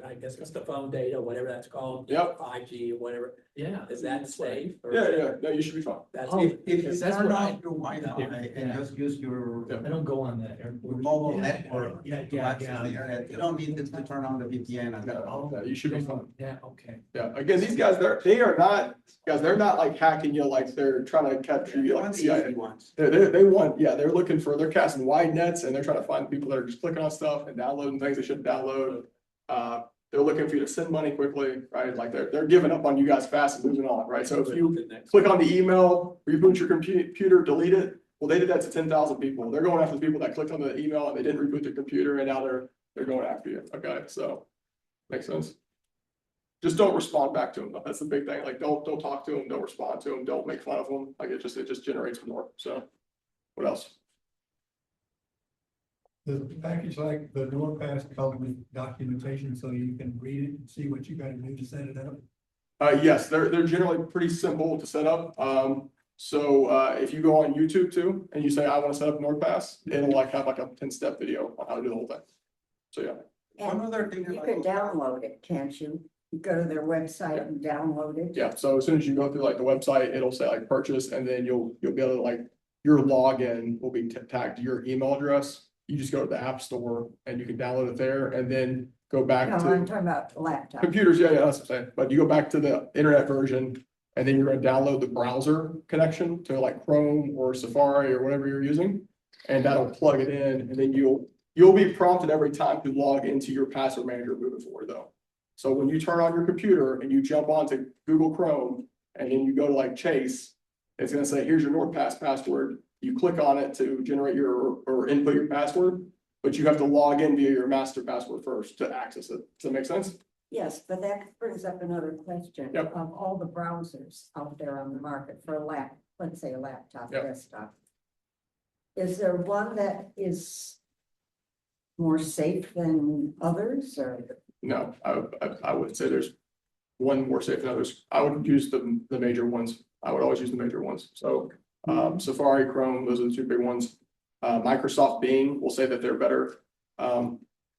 I guess it's the phone data, whatever that's called. Yep. 5G or whatever. Yeah. Is that safe? or- yeah, no, you should be fine. That's. Oh, If you That's turn what off I- your Wi-Fi and Yeah. just use your Yeah. I don't go on that your airport. mobile Yeah, network Yeah, to yeah, access yeah. the internet, you don't need to turn on the VPN and that. No, you should be fine. Yeah, okay. Yeah, again, these guys, they are not, guys, they're not like hacking you like they're trying to capture you like One of the CIA. easy ones. They want, yeah, they're looking for, they're casting wide nets and they're trying to find people that are just clicking on stuff and downloading things they shouldn't download. They're looking for you to send money quickly, right? Like they're giving up on you guys fast and moving on, right? So if you click on the email, reboot your computer, delete it. Well, they did that to 10,000 people. They're going after the people that clicked on the email and they didn't reboot their computer and now they're going after you. Okay, so makes sense. Just don't respond back to them. That's the big thing. Like don't talk to them, don't respond to them, don't make fun of them. Like it just generates more. So what else? The package like the NordPass comes with documentation, so you can read it and see what you gotta do to set it up. Yes, they're generally pretty simple to set up. If you go on YouTube too, and you say, I want to set up NordPass, it'll like have like a 10-step video on how to do the whole thing. So yeah, One and other thing. you can download it, can't you? You go to their website and download it. yeah. So as soon as you go through like the website, it'll say like purchase, and then you'll be able to like, your login will be tagged to your email address. You just go to the App Store and you can download it there and then go back No, to I'm talking about laptop. computers. Yeah, that's what I'm saying. But you go back to the internet version and then you're gonna download the browser connection to like Chrome or Safari or whatever you're using. And that'll plug it in and then you'll be prompted every time to log into your password manager moving forward though. So when you turn on your computer and you jump onto Google Chrome and then you go to like Chase, it's gonna say, here's your NordPass password. You click on it to generate or input your password, but you have to log in via your master password first to access it. Does that make sense? Yes, but that brings up another question. Yep. Of all the browsers out there on the market for let's say a laptop, Yep. desktop. Is there one that is more safe than others or? No, I wouldn't say there's one more safe than others. I would use the major ones. I would always use the major ones. So Safari, Chrome, those are the two big ones. Microsoft Bing will say that they're better.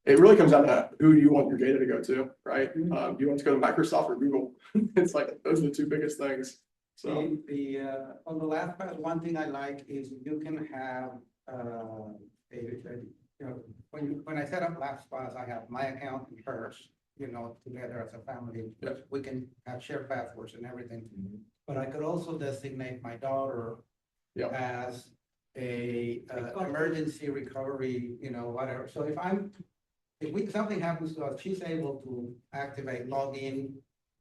It really comes down to who do you want your data to go to, right? Do you want to go to Microsoft or Google? It's like, those are the two biggest things. So, On the LastPass, one thing I like is you can have, when I set up LastPass, I have my account and hers, together as a family. Yeah. We can have shared passwords and everything. But I could also designate my daughter Yeah. as a emergency recovery, whatever. So if something happens to us, she's able to activate, log in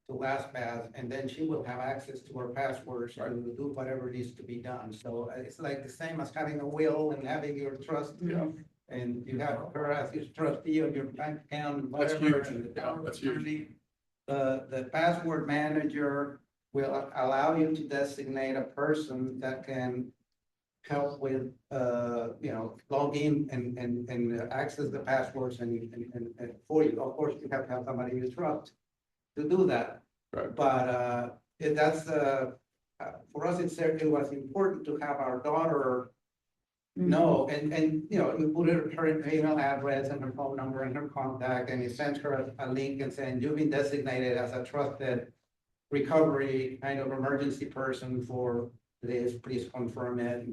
to LastPass, and then she will have access to her passwords to do whatever needs to be done. So it's like the same as having a will and having your trust. Yeah. And you have her as your trustee on your bank account, and That's whatever. huge. and the Yeah, power of that's huge. attorney. The password manager will allow you to designate a person that can help with, log in and access the passwords and for you. Of course, you have to have somebody you trust to do that. Right. But, for us, it was important to have our daughter know, and, you put her email address and her phone number and her contact, and you send her a link and saying, you've been designated as a trusted recovery kind of emergency person for this, please confirm it.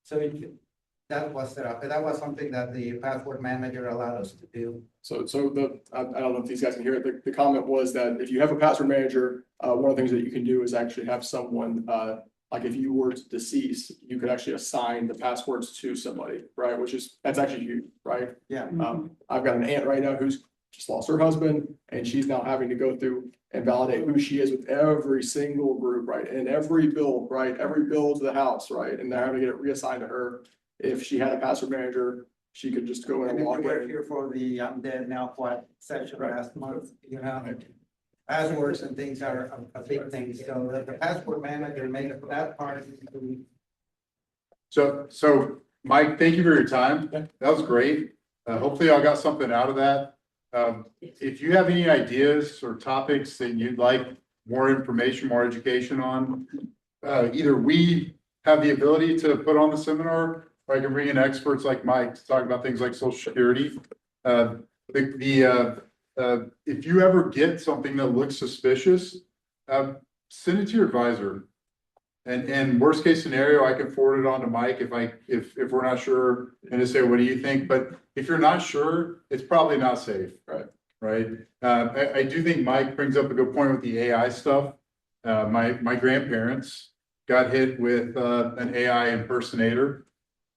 So that was set up. That was something that the password manager allowed us to do. So I don't know if these guys can hear it. The comment was that if you have a password manager, one of the things that you can do is actually have someone, like if you were to decease, you could actually assign the passwords to somebody, right? That's actually huge, right? Yeah. I've got an aunt right now who's just lost her husband and she's now having to go through and validate who she is with every single group, right? And every bill, right? Every bill to the house, right? And they're having to get it reassigned to her. If she had a password manager, she could just go in And and if log you were in. here for the I'm dead now what session Right. last month, you know, passwords and things are a big thing. So the password manager makes that part. So Mike, thank you for your time. That was great. Hopefully I got something out of that. If you have any ideas or topics that you'd like more information, more education on, either we have the ability to put on the seminar, or I can bring in experts like Mike to talk about things like social security. If you ever get something that looks suspicious, send it to your advisor. And worst case scenario, I can forward it on to Mike if we're not sure and to say, what do you think? But if you're not sure, it's probably not safe. Right. Right. I do think Mike brings up a good point with the AI stuff. My grandparents got hit with an AI impersonator.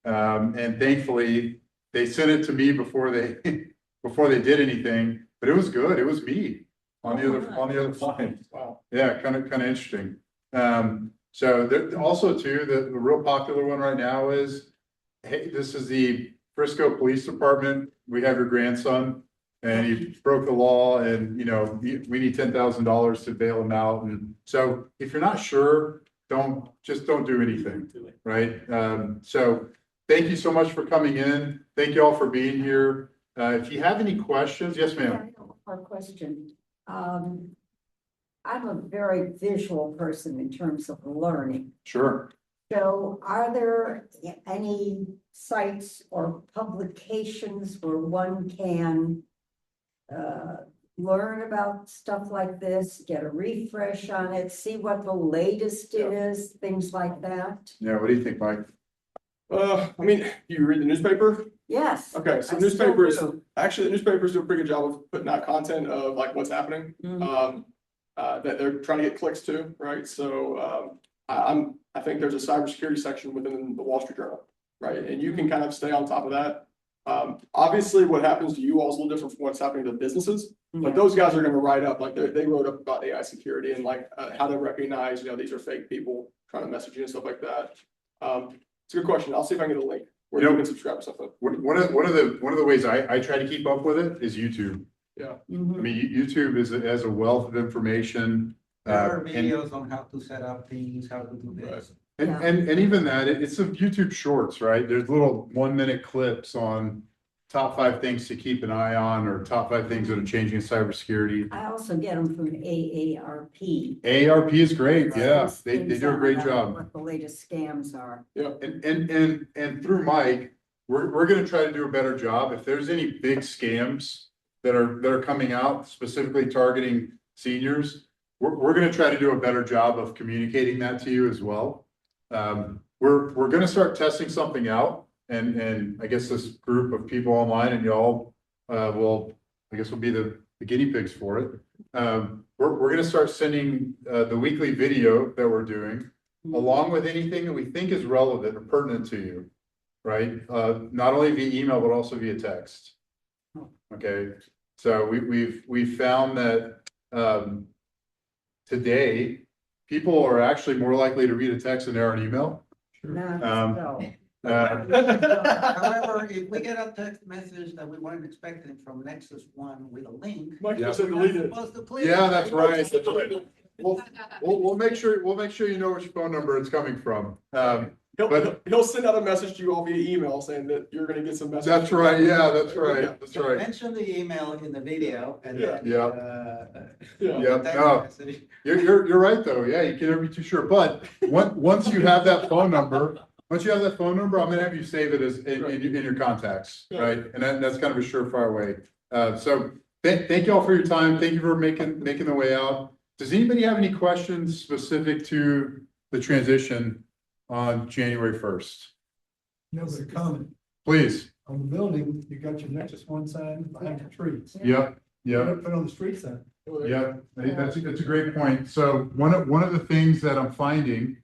And thankfully they sent it to me before they did anything, but it was good. It was me on the other line. Wow. Yeah, kind of interesting. So there also too, the real popular one right now is, hey, this is the Frisco Police Department. We have your grandson and he broke the law and, you know, we need $10,000 to bail him out. And so if you're not sure, don't do anything, right? So thank you so much for coming in. Thank you all for being here. If you have any questions, yes, Yeah, ma'am. I have a question. I'm a very visual person in terms of learning. Sure. So are there any sites or publications where one can learn about stuff like this, get a refresh on it, see what the latest is, things like that? Yeah, what do you think, Mike? I mean, you read the newspaper? Yes. Okay, so I newspapers, still do. actually, the newspapers do a pretty good job of putting out content of like what's happening. Mhm. That they're trying to get clicks to, right? So, I think there's a cybersecurity section within the Wall Street Journal, right? And you can kind of stay on top of that. Obviously, what happens to you all is a little different from what's happening to businesses, but those guys are gonna write up, like, they wrote up about AI security and like, how to recognize, you know, these are fake people trying to message you and stuff like that. It's a good question. I'll see if I can get a link where you can subscribe to something. One of the ways I try to keep up with it is YouTube. Yeah. I Mhm. mean, YouTube has a wealth of information. There are And videos on how to set up things, how to do this. even that, it's some YouTube shorts, right? There's little 1-minute clips on top 5 things to keep an eye on, or top 5 things that are changing in cybersecurity. I also get them from AARP. AARP is great, yeah, Those they things do a great on job. What the latest scams are. And through Mike, we're gonna try to do a better job. If there's any big scams that are coming out specifically targeting seniors, we're gonna try to do a better job of communicating that to you as well. We're gonna start testing something out, and I guess this group of people online and y'all will be the guinea pigs for it. We're gonna start sending the weekly video that we're doing, along with anything that we think is relevant or pertinent to you, right? Not only via email, but also via text. Okay, so we've found that today, people are actually more likely to read a text than they are an email. Not so. However, if we get a text message that we weren't expecting from Nexus One with a link. Mike Yeah. just said we're not delete it. supposed to click. Yeah, that's right. We'll make sure you know which phone number it's coming from. He'll send out a message to you all via email saying that you're gonna get some message. That's right, yeah, that's right. Mention the email in the video and then. Yeah. Yeah. Yeah, text no. message. You're right, though. Yeah, you can never be too sure. But once you have that phone number, I'm gonna have you save it as in your contacts, right? And that's kind of a surefire way. So thank you all for your time. Thank you for making the way out. Does anybody have any questions specific to the transition on January 1st? No, but a comment. Please. On the building, you got your Nexus One sign behind the trees. Yep. Put on the street sign. Yeah, that's a great point. So one of the things that I'm finding,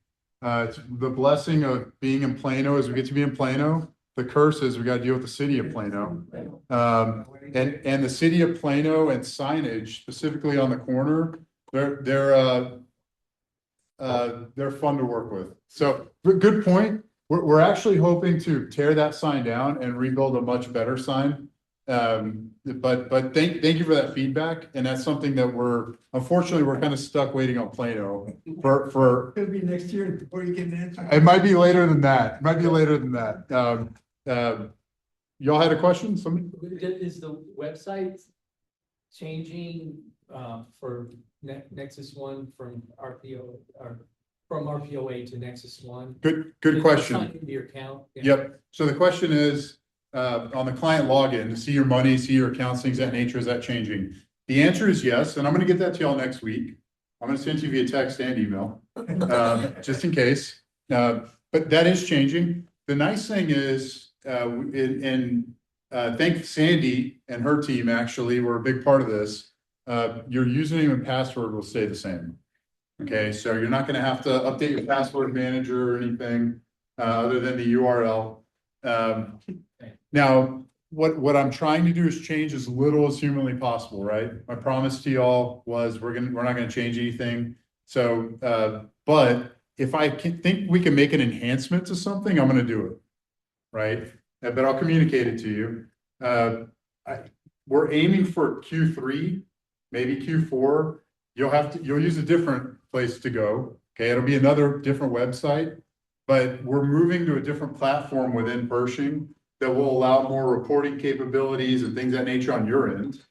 it's the blessing of being in Plano as we get to be in Plano. The curse is we got to deal with the city of Plano. And the city of Plano and signage specifically on the corner, they're fun to work with. So good point. we're actually hoping to tear that sign down and rebuild a much better sign. But thank you for that feedback, and that's something that unfortunately, we're kind of stuck waiting on Plano for. It'll be next year before you get an answer. It might be later than that, y'all had a question, somebody? Is the website changing, for Nexus One from RPO, or from RPOA to Nexus One? Good question. Sign into your account? Yeah. Yep, so the question is, on the client login, to see your money, see your accounts, things of that nature, is that changing? The answer is yes, and I'm gonna get that to y'all next week. I'm gonna send you via text and email, just in case. But that is changing. The nice thing is, thank Sandy and her team, actually, were a big part of this. Your username and password will stay the same. Okay, so you're not gonna have to update your password manager or anything, other than the URL. Now, what I'm trying to do is change as little as humanly possible, right? My promise to y'all was we're not gonna change anything. So, but if I think we can make an enhancement to something, I'm gonna do it, right? But I'll communicate it to you. We're aiming for Q3, maybe Q4. You'll use a different place to go. Okay, it'll be another different website, but we're moving to a different platform within Pershing that will allow more reporting capabilities and things of that nature on your end,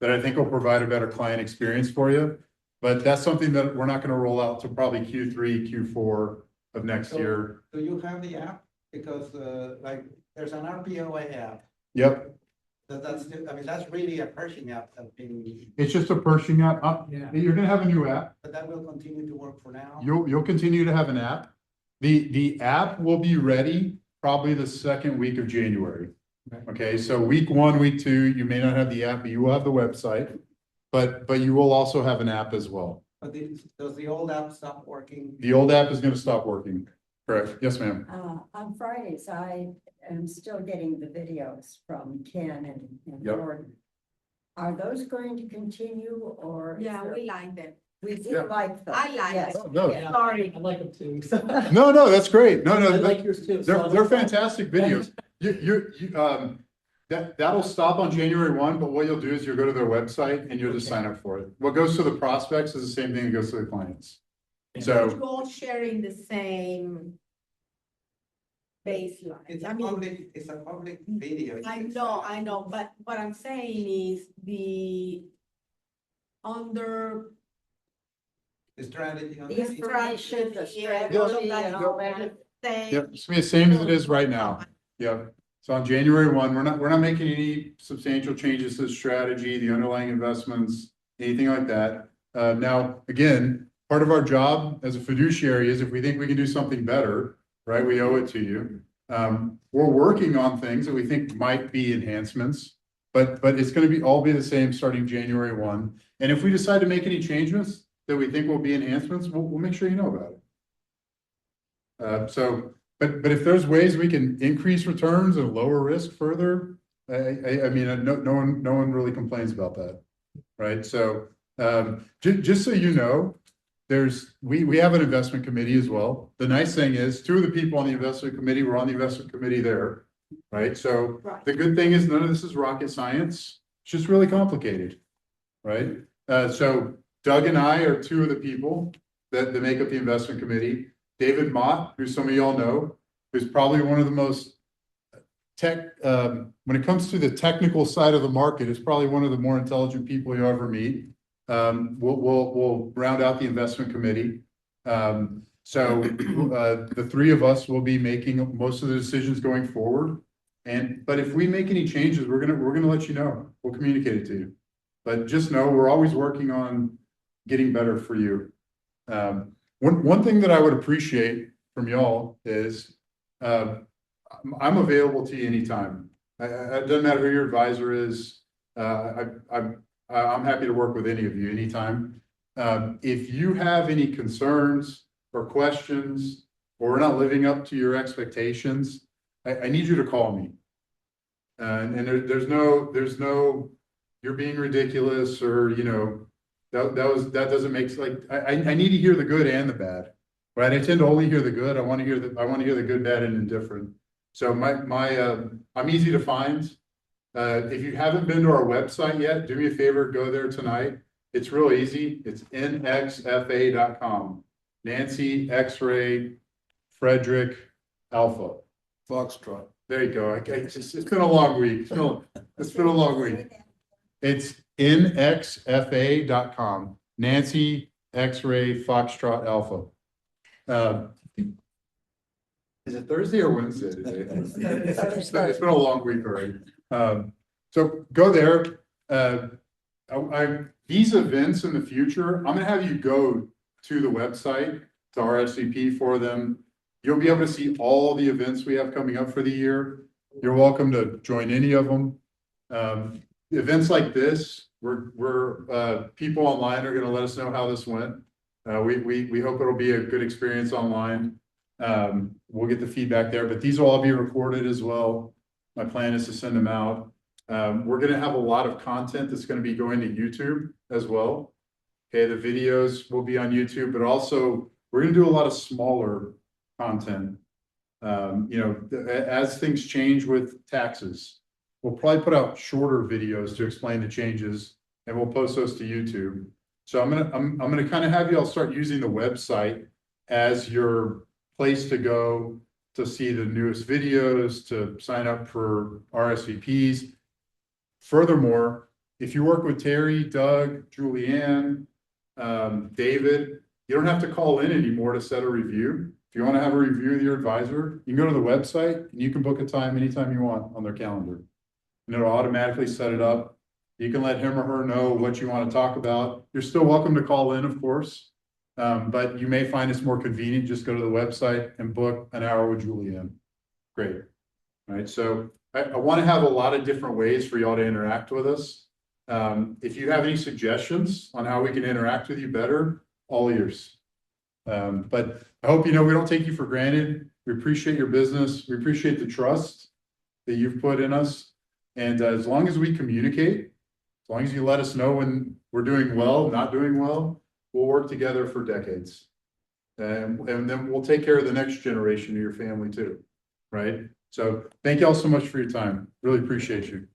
that I think will provide a better client experience for you. But that's something that we're not going to roll out till probably Q3, Q4 of next year. Do you have the app? Because like there's an RPOA app. Yep, That's really a Pershing app that's being, it's just a Pershing app. Yeah. You're gonna have a new app. but that will continue to work for now. You'll continue to have an app. The app will be ready probably the second week of January. Okay, so week 1, week 2, you may not have the app, but you will have the website. But you will also have an app as well. But does the old app stop working? The old app is gonna stop working. Correct. Yes, ma'am. On Fridays, I am still getting the videos from Ken and Yep. Gordon. Are those going to continue or? Yeah, we like them. We do Yeah. like them. I like yes. them. Oh, no. Yeah, Sorry. I like them too. So. No, that's great. No, I like yours too. So they're fantastic videos. That'll stop on January 1, but what you'll do is you'll go to their website and you'll just sign up for it. What goes to the prospects is the same thing that goes to the clients. So, We're all sharing the same baseline. It's I a mean, public video. I know, but what I'm saying is under The strategy. on The that. information, the Yeah, strategy and all that. yep, it's gonna be the same as it is right now. Yep. So on January 1, we're not making any substantial changes to the strategy, the underlying investments, anything like that. Now, again, part of our job as a fiduciary is if we think we can do something better, right, we owe it to you. We're working on things that we think might be enhancements, but it's gonna all be the same starting January 1. And if we decide to make any changes that we think will be enhancements, we'll make sure you know about it. But if there's ways we can increase returns and lower risk further, I mean, no one really complains about that, right? So, just so you know, we have an investment committee as well. The nice thing is 2 of the people on the investment committee were on the investment committee there, right? So Right. the good thing is none of this is rocket science. It's just really complicated, right? So Doug and I are 2 of the people that make up the investment committee. David Mott, who some of y'all know, who's probably one of the most when it comes to the technical side of the market, is probably one of the more intelligent people you'll ever meet. We'll round out the investment committee. So the 3 of us will be making most of the decisions going forward. But if we make any changes, we're gonna let you know. We'll communicate it to you. But just know we're always working on getting better for you. One thing that I would appreciate from y'all is I'm available to you anytime. It doesn't matter who your advisor is. I'm happy to work with any of you anytime. If you have any concerns or questions, or we're not living up to your expectations, I need you to call me. And there's no you're being ridiculous, or that doesn't make, like, I need to hear the good and the bad. Right, I tend to only hear the good. I want to hear the good, bad, and indifferent. So I'm easy to find. If you haven't been to our website yet, do me a favor, go there tonight. It's real easy. It's NXFA.com. Nancy, X-ray, Frederick, Alpha. Foxtrot. There you go. It's been a long week. It's been a long week. It's NXFA.com. Nancy, X-ray, Foxtrot, Alpha. Is it Thursday or Wednesday today? It's been a long week already. So go there. These events in the future, I'm gonna have you go to the website to RSVP for them. You'll be able to see all the events we have coming up for the year. You're welcome to join any of them. Events like this, people online are gonna let us know how this went. We hope it'll be a good experience online. We'll get the feedback there, but these will all be recorded as well. My plan is to send them out. We're gonna have a lot of content that's gonna be going to YouTube as well. Okay, the videos will be on YouTube, but also we're gonna do a lot of smaller content. As things change with taxes, we'll probably put out shorter videos to explain the changes, and we'll post those to YouTube. So I'm gonna kind of have you all start using the website as your place to go to see the newest videos, to sign up for RSVPs. Furthermore, if you work with Terry, Doug, Julianne, David, you don't have to call in anymore to set a review. If you want to have a review with your advisor, you can go to the website and you can book a time anytime you want on their calendar. And it'll automatically set it up. You can let him or her know what you want to talk about. You're still welcome to call in, of course. But you may find it's more convenient, just go to the website and book an hour with Julianne. Great. All right, so I want to have a lot of different ways for y'all to interact with us. If you have any suggestions on how we can interact with you better, all ears. But I hope you know we don't take you for granted. We appreciate your business. We appreciate the trust that you've put in us. And as long as we communicate, as long as you let us know when we're doing well, not doing well, we'll work together for decades. And then we'll take care of the next generation of your family too, right? So thank you all so much for your time. Really appreciate you.